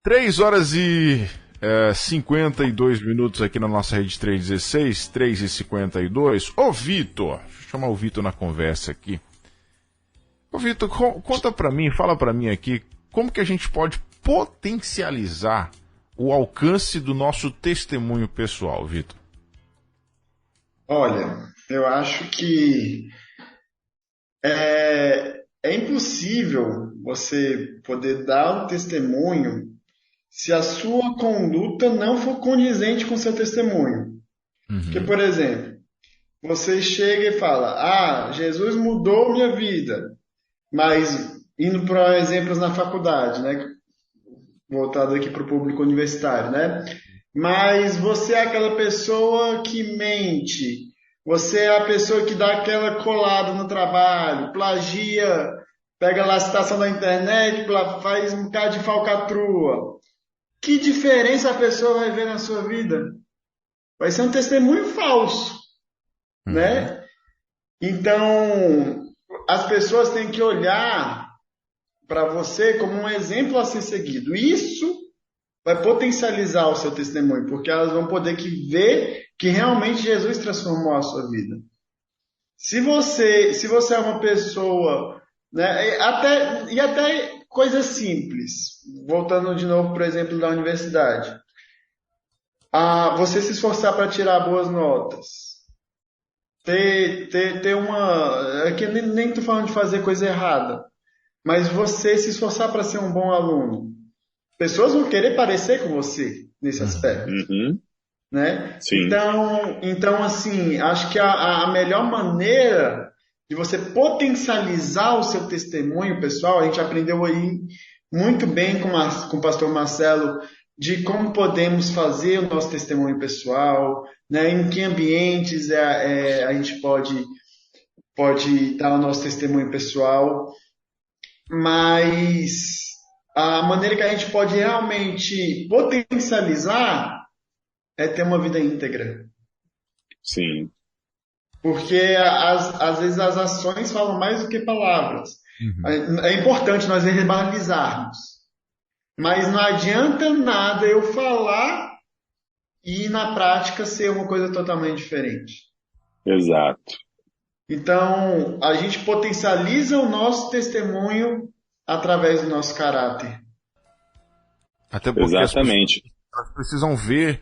3h52 aqui na nossa rede 316, 3h52. Ô Vitor, deixa eu chamar o Vitor na conversa aqui. Ô Vitor, conta pra mim, fala pra mim aqui, como que a gente pode potencializar o alcance do nosso testemunho pessoal, Vitor? Olha, eu acho que é impossível você poder dar um testemunho se a sua conduta não for condizente com o seu testemunho. Porque, por exemplo, você chega e fala, Jesus mudou minha vida, mas indo para exemplos na faculdade, né? Voltado aqui para o público universitário, né? Mas você é aquela pessoa que mente, você é a pessoa que dá aquela colada no trabalho, plagia, pega lá a citação da internet, faz um bocado de falcatrua. Que diferença a pessoa vai ver na sua vida? Vai ser um testemunho falso, né? Então, as pessoas têm que olhar para você como um exemplo a ser seguido. Isso vai potencializar o seu testemunho, porque elas vão poder ver que realmente Jesus transformou a sua vida. Se você é uma pessoa, né, até coisas simples, voltando de novo, por exemplo, da universidade. Você se esforçar para tirar boas notas. Ter uma... Aqui nem estou falando de fazer coisa errada, mas você se esforçar para ser um bom aluno. Pessoas vão querer parecer com você nesse aspecto. Né? Sim. Então, assim, acho que a melhor maneira de você potencializar o seu testemunho pessoal, a gente aprendeu aí muito bem com o pastor Marcelo de como podemos fazer o nosso testemunho pessoal, né? Em que ambientes a gente pode dar o nosso testemunho pessoal, mas a maneira que a gente pode realmente potencializar é ter uma vida íntegra. Sim. Porque às vezes as ações falam mais do que palavras. É importante nós verbalizarmos. Mas não adianta nada eu falar e na prática ser uma coisa totalmente diferente. Exato. Então, a gente potencializa o nosso testemunho através do nosso caráter. Até porque Exatamente. elas precisam ver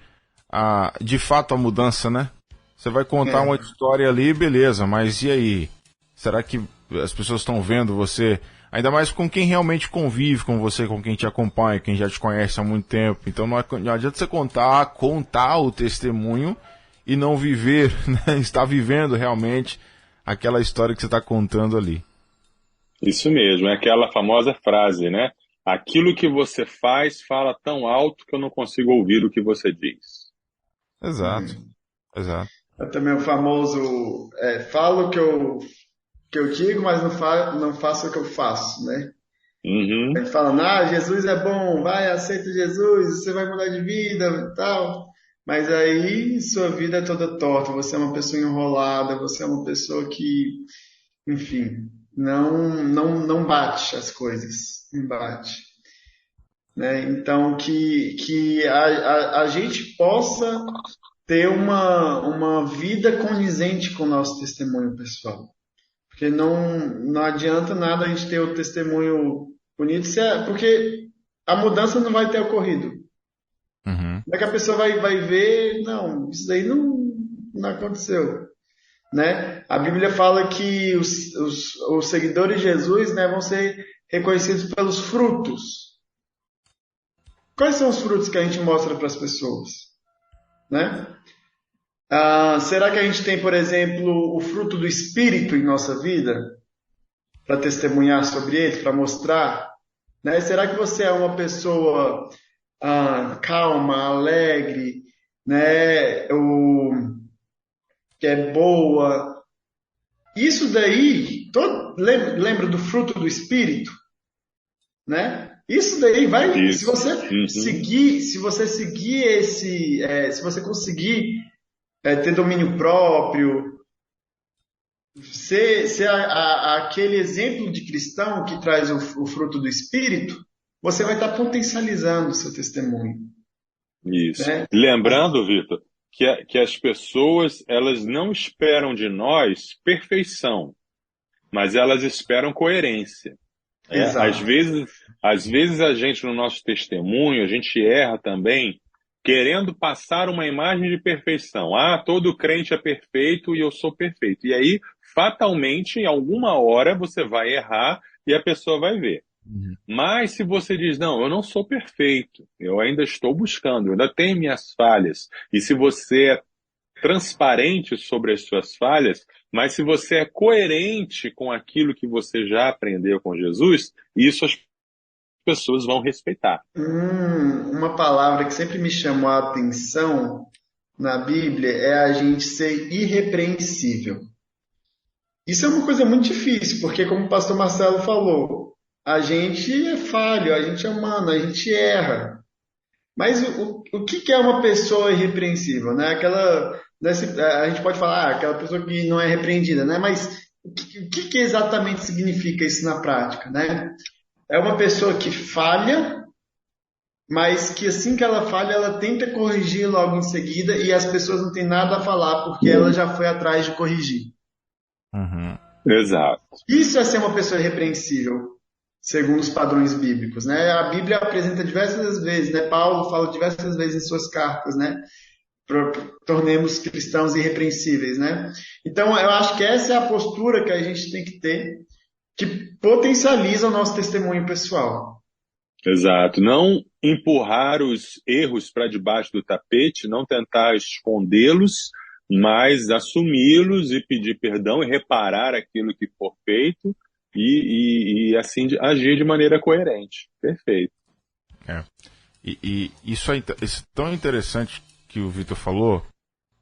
de fato a mudança, né? Você vai contar uma história ali, beleza, mas e aí? Será que as pessoas estão vendo você, ainda mais com quem realmente convive com você, com quem te acompanha, quem já te conhece há muito tempo? Então não adianta você contar o testemunho e não viver, né? Estar vivendo realmente aquela história que você está contando ali. Isso mesmo, é aquela famosa frase, né? Aquilo que você faz fala tão alto que eu não consigo ouvir o que você diz. Exato, exato. É também o famoso, falo o que eu digo, mas não faço o que eu faço, né? Uhum. A gente fala, Jesus é bom, vai, aceita Jesus, você vai mudar de vida e tal. Mas aí sua vida é toda torta, você é uma pessoa enrolada, você é uma pessoa que, enfim, não bate as coisas, não bate. Né? Então, que a gente possa ter uma vida condizente com o nosso testemunho pessoal. Porque não adianta nada a gente ter o testemunho bonito, porque a mudança não vai ter ocorrido. Uhum. Como é que a pessoa vai ver, não, isso daí não aconteceu. Né? A Bíblia fala que os seguidores de Jesus, né, vão ser reconhecidos pelos frutos. Quais são os frutos que a gente mostra para as pessoas? Né? Será que a gente tem, por exemplo, o fruto do Espírito em nossa vida? Para testemunhar sobre ele, para mostrar? Né? Será que você é uma pessoa calma, alegre, né? Que é boa? Isso daí, lembra do fruto do Espírito? Né? Isso daí vai, se você seguir, se você conseguir ter domínio próprio, ser aquele exemplo de cristão que traz o fruto do Espírito, você vai estar potencializando o seu testemunho. Isso. Né? Lembrando, Vitor, que as pessoas, elas não esperam de nós perfeição, mas elas esperam coerência. Às vezes a gente, no nosso testemunho, a gente erra também querendo passar uma imagem de perfeição. Todo crente é perfeito e eu sou perfeito. E aí, fatalmente, em alguma hora, você vai errar e a pessoa vai ver. Uhum. Mas se você diz, não, eu não sou perfeito, eu ainda estou buscando, eu ainda tenho minhas falhas. E se você é transparente sobre as suas falhas, mas se você é coerente com aquilo que você já aprendeu com Jesus, isso as pessoas vão respeitar. Uma palavra que sempre me chamou a atenção na Bíblia é a gente ser irrepreensível. Isso é uma coisa muito difícil, porque como o pastor Marcelo falou, a gente é falho, a gente é humano, a gente erra. Mas o que é uma pessoa irrepreensível? Né? A gente pode falar, aquela pessoa que não é repreendida, né? Mas o que exatamente significa isso na prática? Né? É uma pessoa que falha, mas que assim que ela falha, ela tenta corrigir logo em seguida e as pessoas não têm nada a falar porque ela já foi atrás de corrigir. Uhum. Exato. Isso é ser uma pessoa irrepreensível, segundo os padrões bíblicos, né? A Bíblia apresenta diversas vezes, né? Paulo fala diversas vezes em suas cartas, né? Tornemos cristãos irrepreensíveis, né? Então, eu acho que essa é a postura que a gente tem que ter, que potencializa o nosso testemunho pessoal. Exato. Não empurrar os erros para debaixo do tapete, não tentar escondê-los, mas assumi-los e pedir perdão e reparar aquilo que for feito e assim agir de maneira coerente. Perfeito. E isso é tão interessante que o Vitor falou,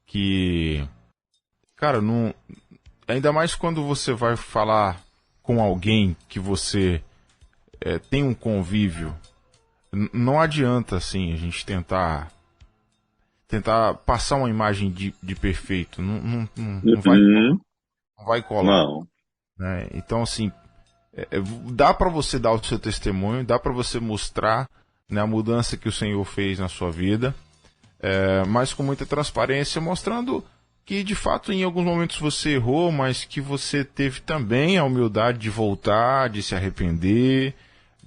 que, cara, ainda mais quando você vai falar com alguém que você tem um convívio, não adianta assim a gente tentar passar uma imagem de perfeito, não vai colar. Não. Né? Então, assim, dá para você dar o seu testemunho, dá para você mostrar, né, a mudança que o Senhor fez na sua vida, mas com muita transparência, mostrando que de fato em alguns momentos você errou, mas que você teve também a humildade de voltar, de se arrepender,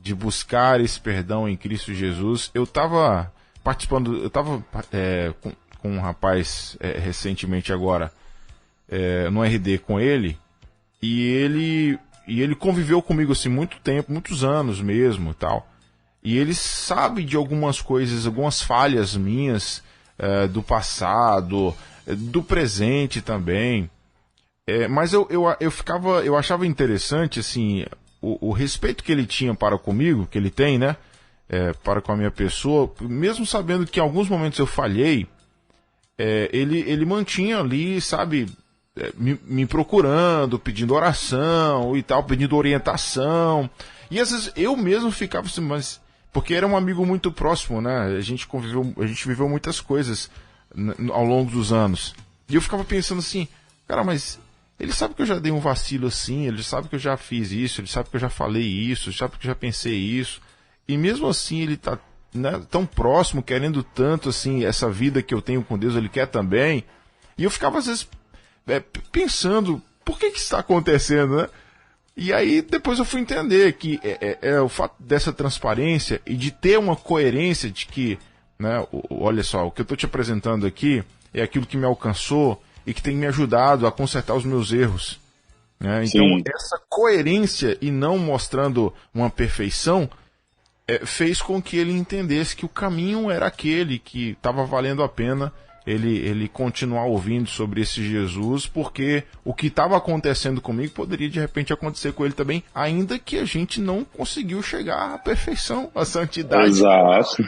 de buscar esse perdão em Cristo Jesus. Eu estava participando, com um rapaz recentemente agora, no RD com ele, e ele conviveu comigo assim muito tempo, muitos anos mesmo, tal. E ele sabe de algumas coisas, algumas falhas minhas do passado, do presente também. Mas eu achava interessante assim o respeito que ele tinha para comigo, que ele tem, né? Para com a minha pessoa, mesmo sabendo que em alguns momentos eu falhei, ele mantinha ali, sabe, me procurando, pedindo oração e tal, pedindo orientação. E às vezes eu mesmo ficava assim, mas... Porque era um amigo muito próximo, né? A gente viveu muitas coisas ao longo dos anos. E eu ficava pensando assim, cara, mas ele sabe que eu já dei um vacilo assim, ele sabe que eu já fiz isso, ele sabe que eu já falei isso, ele sabe que eu já pensei isso. E mesmo assim ele tá, né, tão próximo, querendo tanto assim, essa vida que eu tenho com Deus, ele quer também. E eu ficava às vezes pensando, por que isso está acontecendo, né? E aí depois eu fui entender que o fato dessa transparência e de ter uma coerência de que, né, olha só, o que eu estou te apresentando aqui é aquilo que me alcançou e que tem me ajudado a consertar os meus erros. Né? Então essa coerência e não mostrando uma perfeição fez com que ele entendesse que o caminho era aquele, que estava valendo a pena ele continuar ouvindo sobre esse Jesus, porque o que estava acontecendo comigo poderia de repente acontecer com ele também, ainda que a gente não conseguiu chegar à perfeição, à santidade. Exato.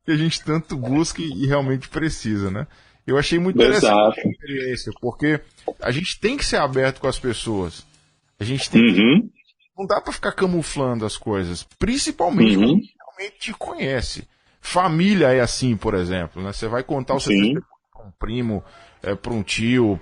Que a gente tanto busca e realmente precisa, né? Eu achei muito interessante a experiência, porque a gente tem que ser aberto com as pessoas. A gente tem que... Não dá para ficar camuflando as coisas, principalmente quando a gente realmente te conhece. Família é assim, por exemplo, né? Você vai contar o seu testemunho para um primo, para um tio,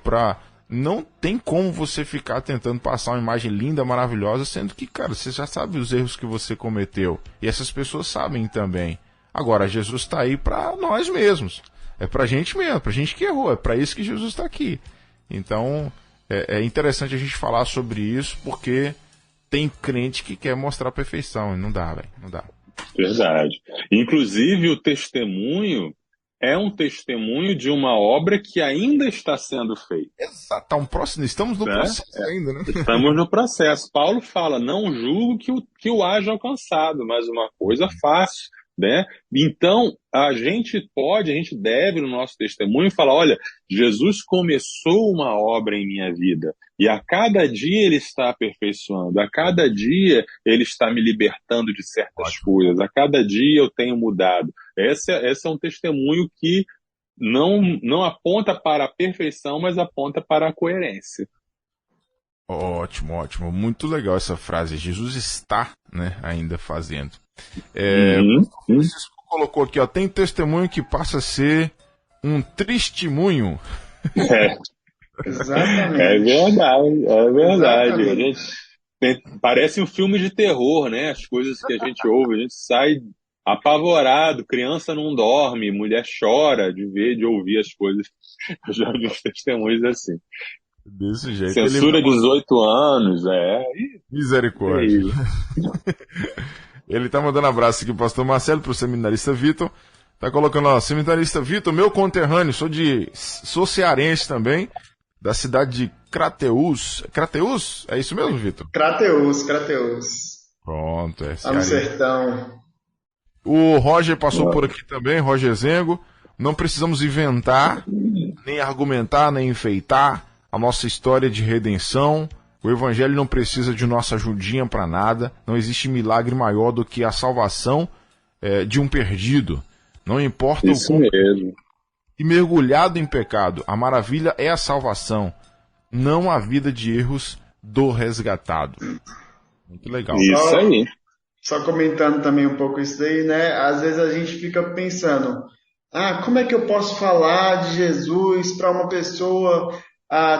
não tem como você ficar tentando passar uma imagem linda, maravilhosa, sendo que, cara, você já sabe os erros que você cometeu. E essas pessoas sabem também. Agora, Jesus está aí para nós mesmos. É pra gente mesmo, pra gente que errou. É para isso que Jesus está aqui. Então, é interessante a gente falar sobre isso, porque tem crente que quer mostrar a perfeição. E não dá, velho. Não dá. Verdade. Inclusive, o testemunho é um testemunho de uma obra que ainda está sendo feita. Exato, estamos no processo ainda, né? Estamos no processo. Paulo fala, não julgo que o haja alcançado, mas uma coisa faço, né? Então, a gente deve, no nosso testemunho, falar, olha, Jesus começou uma obra em minha vida, e a cada dia ele está aperfeiçoando, a cada dia ele está me libertando de certas coisas, a cada dia eu tenho mudado. Esse é um testemunho que não aponta para a perfeição, mas aponta para a coerência. Ótimo, ótimo. Muito legal essa frase. Jesus está, né, ainda fazendo. O Francisco colocou aqui, ó, tem testemunho que passa a ser um testemunho. Exatamente. É verdade. A gente parece um filme de terror, né? As coisas que a gente ouve, a gente sai apavorado, criança não dorme, mulher chora de ouvir as coisas. Eu já vi os testemunhos assim. Desse jeito. Censura 18 anos, Misericórdia. Ele tá mandando abraço aqui pro pastor Marcelo, pro seminarista Vitor. Tá colocando, ó, seminarista Vitor, meu conterrâneo, sou cearense também, da cidade de Crateús. Crateús? É isso mesmo, Vitor? Crateús. Pronto, Tá no sertão. O Roger passou por aqui também, Roger Zengo. Não precisamos inventar, nem argumentar, nem enfeitar a nossa história de redenção. O Evangelho não precisa de nossa ajudinha para nada. Não existe milagre maior do que a salvação de um perdido. Não importa isso o mesmo. E mergulhado em pecado, a maravilha é a salvação, não a vida de erros do resgatado. Muito legal. Isso aí. Só comentando também um pouco isso daí, né? Às vezes a gente fica pensando, como é que eu posso falar de Jesus para uma pessoa?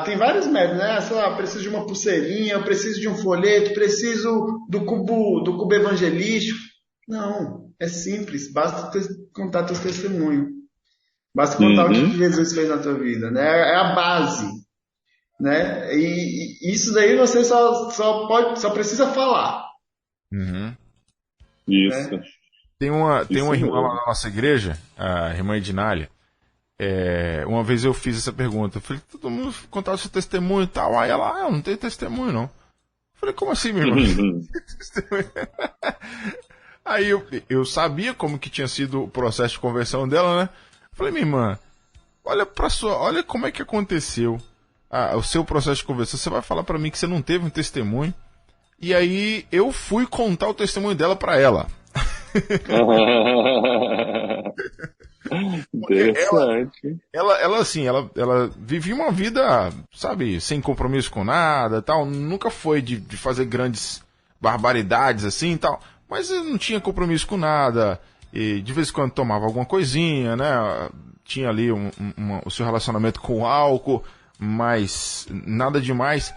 Tem vários métodos, né? Sei lá, preciso de uma pulseirinha, preciso de um folheto, preciso do cubo evangelístico. Não, é simples, basta contar teu testemunho. Basta contar o que Jesus fez na tua vida, né? É a base, né? E isso daí você só precisa falar. Isso. Né? Tem uma irmã mesmo. lá na nossa igreja, a irmã Ednália. Uma vez eu fiz essa pergunta. Eu falei, todo mundo contava seu testemunho e tal. Aí ela, eu não tenho testemunho, não. Eu falei, como assim, minha irmã? Aí eu sabia como que tinha sido o processo de conversão dela, né? Eu falei, minha irmã, olha como é que aconteceu o seu processo de conversão. Você vai falar pra mim que você não teve um testemunho. E aí eu fui contar o testemunho dela pra ela. Interessante. Ela vivia uma vida, sabe, sem compromisso com nada, tal. Nunca foi de fazer grandes barbaridades assim e tal. Mas não tinha compromisso com nada. E de vez em quando tomava alguma coisinha, né? Tinha ali o seu relacionamento com o álcool, mas nada demais.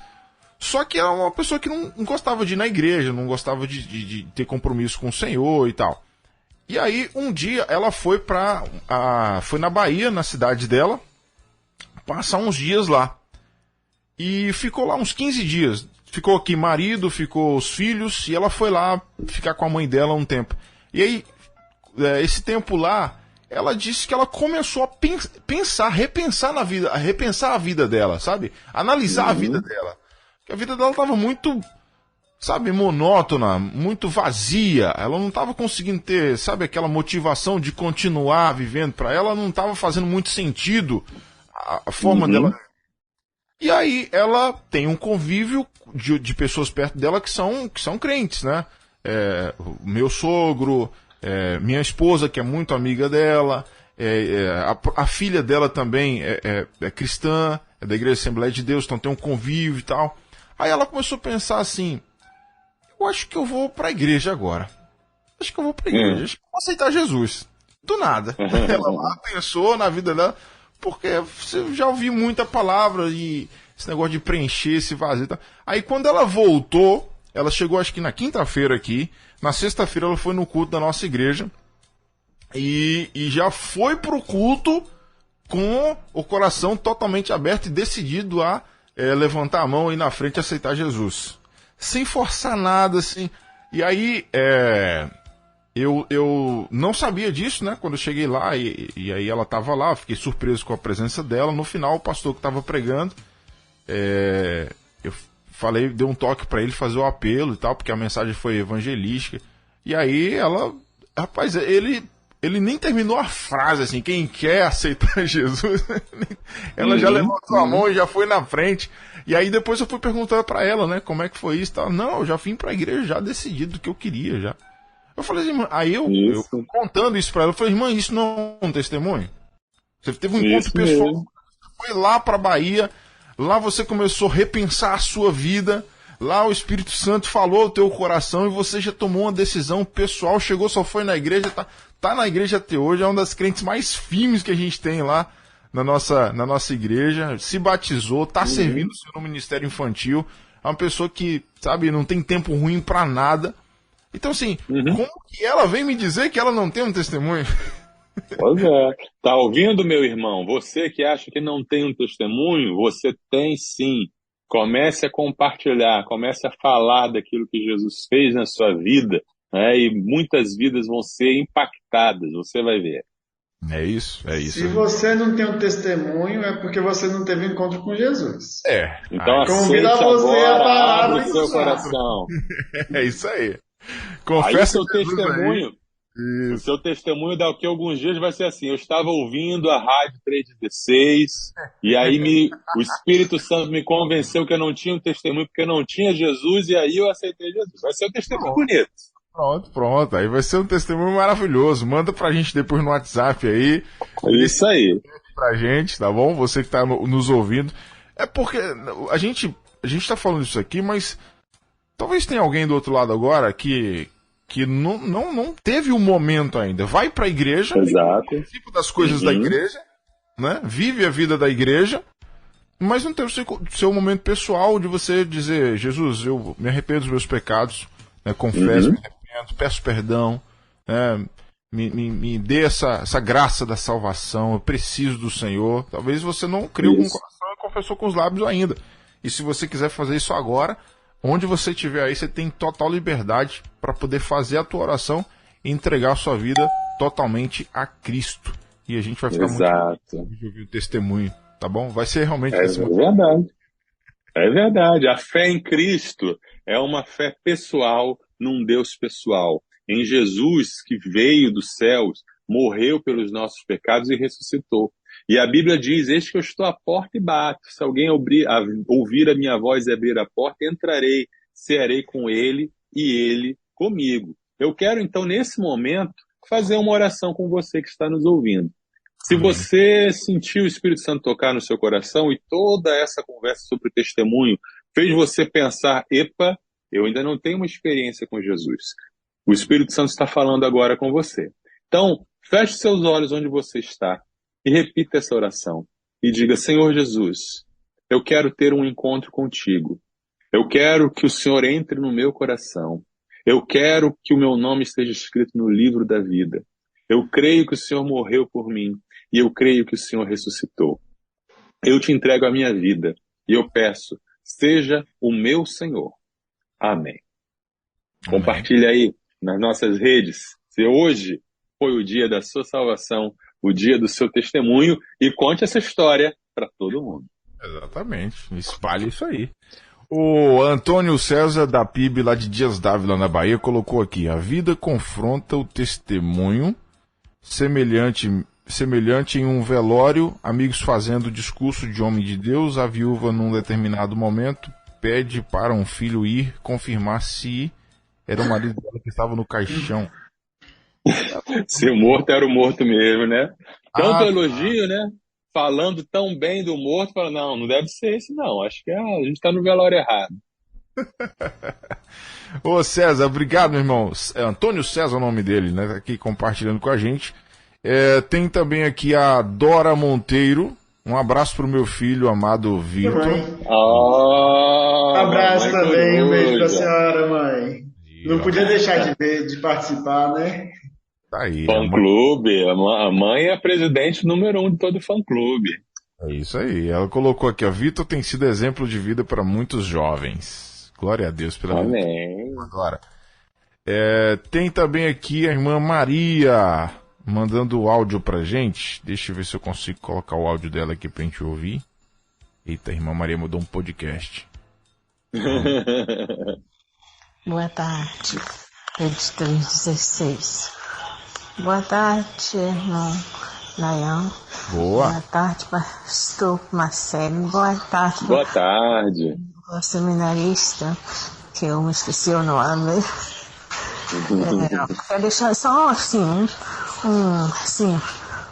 Só que era uma pessoa que não gostava de ir na igreja, não gostava de ter compromisso com o Senhor e tal. E aí, um dia, ela foi foi na Bahia, na cidade dela, passar uns dias lá. E ficou lá uns 15 dias. Ficou aqui marido, ficou os filhos, e ela foi lá ficar com a mãe dela um tempo. E aí, esse tempo lá, ela disse que ela começou a repensar na vida, a repensar a vida dela, sabe? Analisar a vida dela. A vida dela estava muito, sabe, monótona, muito vazia. Ela não estava conseguindo ter, sabe, aquela motivação de continuar vivendo. Para ela não estava fazendo muito sentido a forma dela. E aí ela tem um convívio de pessoas perto dela que são crentes, né? O meu sogro, minha esposa, que é muito amiga dela, a filha dela também é cristã, é da Igreja Assembleia de Deus, então tem um convívio e tal. Aí ela começou a pensar assim, eu acho que eu vou pra igreja agora. Acho que eu vou pra igreja, acho que eu vou aceitar Jesus. Do nada. Ela lá pensou na vida dela, porque você já ouviu muita palavra e esse negócio de preencher esse vazio e tal. Aí quando ela voltou, ela chegou acho que na quinta-feira aqui, na sexta-feira ela foi no culto da nossa igreja e já foi pro culto com o coração totalmente aberto e decidido a levantar a mão e ir na frente e aceitar Jesus. Sem forçar nada, assim. E aí, eu não sabia disso, né? Quando eu cheguei lá, e aí ela estava lá, fiquei surpreso com a presença dela. No final, o pastor que estava pregando, eu falei, dei um toque para ele fazer o apelo e tal, porque a mensagem foi evangelística. E aí rapaz, ele nem terminou a frase, assim, quem quer aceitar Jesus, ela já levantou a mão e já foi na frente. E aí depois eu fui perguntando pra ela, né, como é que foi isso e tal. Não, eu já vim pra igreja já decidido do que eu queria, já. Eu falei assim, aí eu contando isso pra ela, eu falei, irmã, isso não é um testemunho? Você teve um encontro pessoal, você foi lá pra Bahia, lá você começou a repensar a sua vida, lá o Espírito Santo falou ao teu coração e você já tomou uma decisão pessoal, chegou, só foi na igreja, tá na igreja até hoje, é uma das crentes mais firmes que a gente tem lá na nossa igreja, se batizou, tá servindo no ministério infantil, é uma pessoa que, sabe, não tem tempo ruim pra nada. Então, assim, como que ela vem me dizer que ela não tem um testemunho? Pois é. Tá ouvindo, meu irmão? Você que acha que não tem um testemunho, você tem sim. Comece a compartilhar, comece a falar daquilo que Jesus fez na sua vida, né? E muitas vidas vão ser impactadas, você vai ver. É isso. Se você não tem um testemunho, é porque você não teve um encontro com Jesus. Então convida aceite você agora, a parar abre o de seu usar. coração. É isso aí. Aí Confessa o seu testemunho, o seu testemunho daqui a alguns dias vai ser assim, eu estava ouvindo a Rádio 316, e aí o Espírito Santo me convenceu que eu não tinha um testemunho, porque eu não tinha Jesus, e aí eu aceitei Jesus. Vai ser um testemunho bonito. Pronto. Aí vai ser um testemunho maravilhoso. Manda pra gente depois no WhatsApp aí. Isso aí. Pra gente, tá bom? Você que tá nos ouvindo. É porque a gente tá falando isso aqui, mas talvez tenha alguém do outro lado agora que não teve um momento ainda. Vai pra igreja, participa das coisas da igreja, né? Vive a vida da igreja, mas não teve o seu momento pessoal de você dizer, Jesus, eu me arrependo dos meus pecados, né? Confesso, me arrependo, peço perdão, né? Me dê essa graça da salvação, eu preciso do Senhor. Talvez você não creu com o coração e confessou com os lábios ainda. E se você quiser fazer isso agora, onde você estiver aí, você tem total liberdade para poder fazer a tua oração e entregar a sua vida totalmente a Cristo. E a gente vai ficar muito feliz de ouvir o testemunho, tá bom? Vai ser realmente... verdade. É verdade. A fé em Cristo é uma fé pessoal num Deus pessoal. Em Jesus, que veio dos céus, morreu pelos nossos pecados e ressuscitou. E a Bíblia diz: eis que eu estou à porta e bato. Se alguém ouvir a minha voz e abrir a porta, entrarei, cearei com ele e ele comigo. Eu quero, então, nesse momento, fazer uma oração com você que está nos ouvindo. Se você sentiu o Espírito Santo tocar no seu coração e toda essa conversa sobre o testemunho fez você pensar: epa, eu ainda não tenho uma experiência com Jesus. O Espírito Santo está falando agora com você. Então, feche seus olhos onde você está e repita essa oração. E diga: Senhor Jesus, eu quero ter um encontro contigo. Eu quero que o Senhor entre no meu coração. Eu quero que o meu nome esteja escrito no livro da vida. Eu creio que o Senhor morreu por mim e eu creio que o Senhor ressuscitou. Eu te entrego a minha vida e eu peço: seja o meu Senhor. Amém. Compartilhe aí nas nossas redes se hoje foi o dia da sua salvação, o dia do seu testemunho, e conte essa história para todo mundo. Exatamente, espalhe isso aí. O Antônio César da PIB lá de Dias Dávila, na Bahia, colocou aqui: a vida confronta o testemunho semelhante em um velório, amigos fazendo discurso de homem de Deus, a viúva num determinado momento pede para um filho ir confirmar se era o marido dela que estava no caixão. Se o morto era o morto mesmo, né? Tanto elogio, né? Falando tão bem do morto, fala: não deve ser esse não, acho que a gente está no velório errado. Ô César, obrigado, meu irmão. É Antônio César o nome dele, né? Tá aqui compartilhando com a gente. Tem também aqui a Dora Monteiro. Um abraço pro meu filho amado Vitor. Abraço também, um beijo pra senhora, mãe. Não podia deixar de participar, né? Tá aí. Fã-clube, a mãe é a presidente número 1 de todo fã-clube. É isso aí. Ela colocou aqui: a Vitor tem sido exemplo de vida para muitos jovens. Glória a Deus pela vida. Amém. Agora, tem também aqui a irmã Maria mandando o áudio pra gente. Deixa eu ver se eu consigo colocar o áudio dela aqui pra gente ouvir. Eita, a irmã Maria mudou um podcast. Boa tarde, Rede 316. Boa tarde, irmão Nayan. Boa tarde, pastor Marcelo. Boa tarde. Boa tarde. O seminarista, que eu me esqueci o nome. Quero deixar só assim,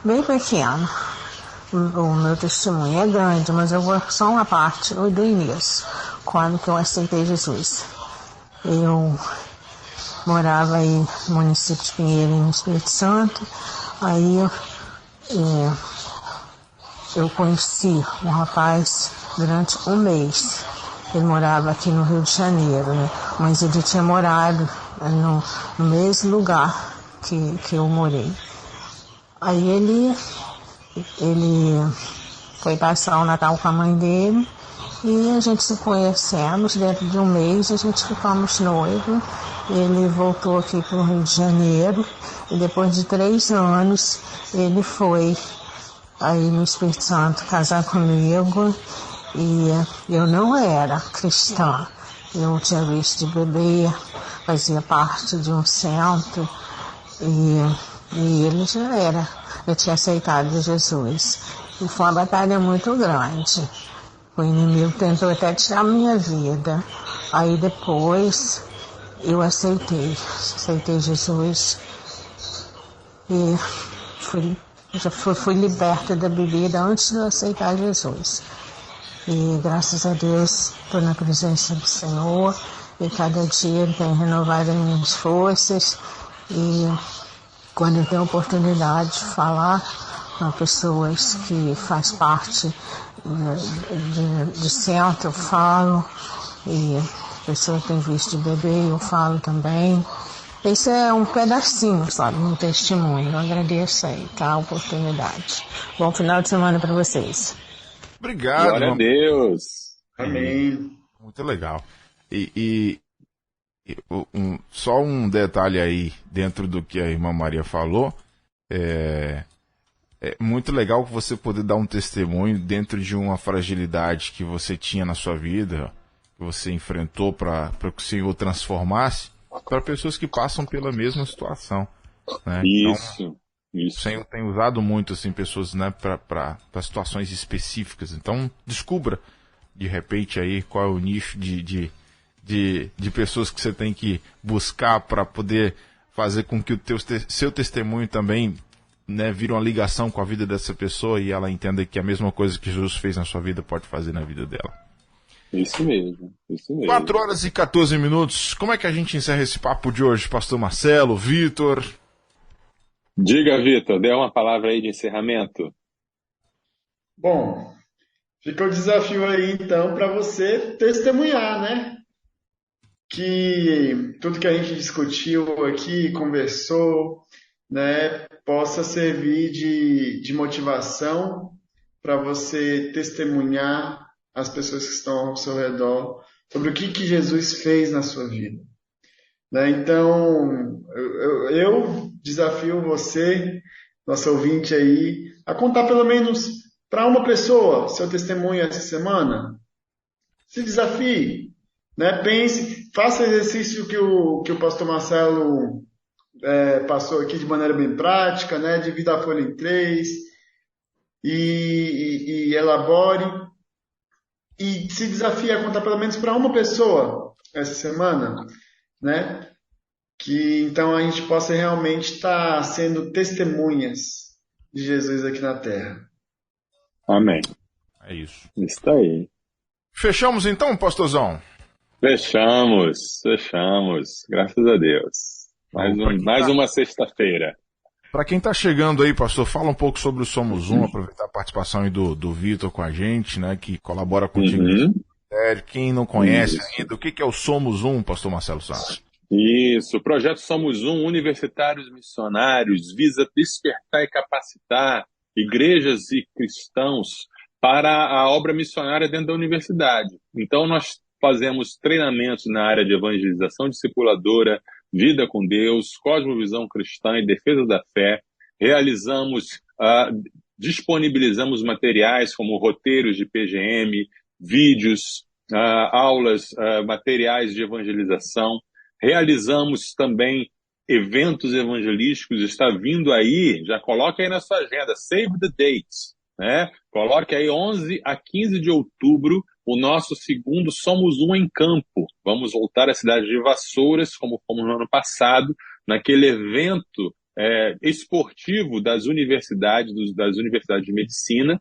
bem pequeno. O meu testemunho é grande, mas eu vou só uma parte do início, quando que eu aceitei Jesus. Eu morava aí no município de Pinheiro, no Espírito Santo. Aí eu conheci um rapaz durante um mês. Ele morava aqui no Rio de Janeiro, né? Mas ele tinha morado no mesmo lugar que eu morei. Aí ele foi passar o Natal com a mãe dele e a gente se conhecemos. Dentro de um mês a gente ficamos noivos. Ele voltou aqui para o Rio de Janeiro e depois de 3 anos ele foi aí no Espírito Santo casar comigo. E eu não era cristã, eu tinha visto de bebê, fazia parte de um centro, e ele já era, eu tinha aceitado Jesus. E foi uma batalha muito grande. O inimigo tentou até tirar a minha vida. Aí depois eu aceitei Jesus e fui liberta da bebida antes de eu aceitar Jesus. E graças a Deus estou na presença do Senhor e cada dia Ele tem renovado as minhas forças. E quando eu tenho a oportunidade de falar com pessoas que faz parte de centro, eu falo. E a pessoa que tem visto de bebê, eu falo também. Esse é um pedacinho, sabe, um testemunho. Eu agradeço aí, tá, a oportunidade. Bom final de semana para vocês. Obrigado. Glória a Deus. Amém. Muito legal. Só um detalhe aí, dentro do que a irmã Maria falou, é muito legal você poder dar um testemunho dentro de uma fragilidade que você tinha na sua vida, que você enfrentou para que o Senhor transformasse, para pessoas que passam pela mesma situação. Né? Isso. O Senhor tem usado muito assim, pessoas, né, para situações específicas. Então, descubra, de repente, aí qual é o nicho de pessoas que você tem que buscar para poder fazer com que o seu testemunho também, né, vire uma ligação com a vida dessa pessoa e ela entenda que a mesma coisa que Jesus fez na sua vida pode fazer na vida dela. Isso mesmo. 4 horas e 14 minutos. Como é que a gente encerra esse papo de hoje, pastor Marcelo, Vitor? Diga, Vitor, dê uma palavra aí de encerramento. Bom, fica o desafio aí, então, para você testemunhar, né? Que tudo que a gente discutiu aqui, conversou, né, possa servir de motivação para você testemunhar as pessoas que estão ao seu redor sobre o que Jesus fez na sua vida. Né? Então, eu desafio você, nosso ouvinte aí, a contar pelo menos para uma pessoa seu testemunho essa semana. Se desafie, né? Pense, faça o exercício que o pastor Marcelo passou aqui de maneira bem prática, né? Divida a folha em 3 e elabore. E se desafie a contar pelo menos para uma pessoa essa semana, né? Que então a gente possa realmente estar sendo testemunhas de Jesus aqui na Terra. Amém. É isso. Isso aí. Fechamos então, pastorzão? Fechamos. Graças a Deus. Mais uma sexta-feira. Para quem está chegando aí, pastor, fala um pouco sobre o Somos Um, aproveitar a participação aí do Vitor com a gente, né, que colabora contigo. Quem não conhece ainda, o que é o Somos Um, pastor Marcelo Santos? Isso, o projeto Somos Um, Universitários Missionários, visa despertar e capacitar igrejas e cristãos para a obra missionária dentro da universidade. Então, nós fazemos treinamentos na área de evangelização discipuladora, vida com Deus, cosmovisão cristã e defesa da fé. Disponibilizamos materiais como roteiros de PGM, vídeos, aulas, materiais de evangelização. Realizamos também eventos evangelísticos, está vindo aí, já coloque aí na sua agenda, save the dates, né? Coloque aí 11 a 15 de outubro, o nosso segundo Somos Um em Campo. Vamos voltar à cidade de Vassouras, como fomos no ano passado, naquele evento esportivo das universidades de medicina,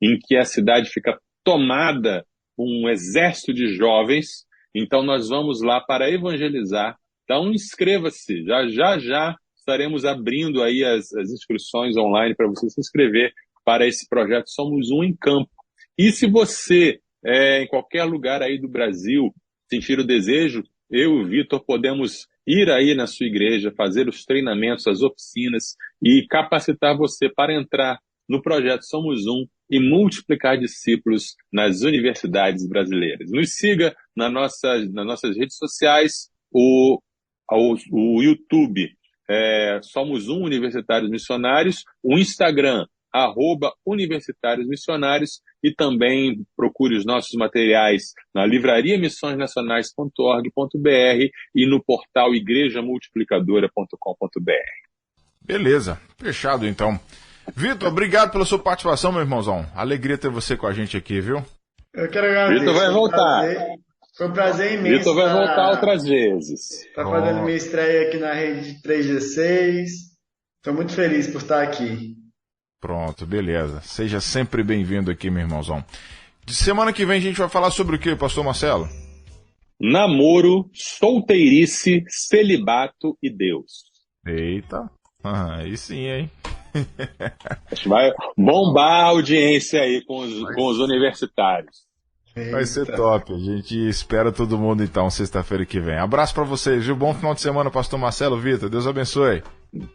em que a cidade fica tomada por um exército de jovens. Então nós vamos lá para evangelizar. Então inscreva-se, já estaremos abrindo aí as inscrições online para você se inscrever para esse projeto Somos Um em Campo. E se você, em qualquer lugar aí do Brasil, sentir o desejo, eu e o Vitor podemos ir aí na sua igreja, fazer os treinamentos, as oficinas e capacitar você para entrar no projeto Somos Um e multiplicar discípulos nas universidades brasileiras. Nos siga nas nossas redes sociais, o YouTube, Somos Um Universitários Missionários, o Instagram, @Universitários Missionários, e também procure os nossos materiais na livrariamissõesnacionais.org.br e no portal igrejamultiplicadora.com.br. Beleza, fechado então. Vitor, obrigado pela sua participação, meu irmãozão. Alegria ter você com a gente aqui, viu? Eu quero agradecer. Vitor vai voltar. Foi um prazer imenso. Vitor vai voltar outras vezes. Tá fazendo minha estreia aqui na rede 3G6. Estou muito feliz por estar aqui. Pronto, beleza. Seja sempre bem-vindo aqui, meu irmãozão. De semana que vem a gente vai falar sobre o que, pastor Marcelo? Namoro, solteirice, celibato e Deus. Eita, aí sim, hein? Vai bombar a audiência aí com os universitários. Vai ser top. A gente espera todo mundo então, sexta-feira que vem. Abraço pra vocês, viu? Bom final de semana, pastor Marcelo, Vitor. Deus abençoe.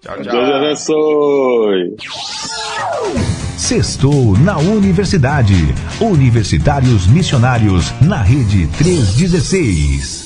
Tchau, tchau. Deus abençoe. Sextou na Universidade. Universitários Missionários na Rede 316.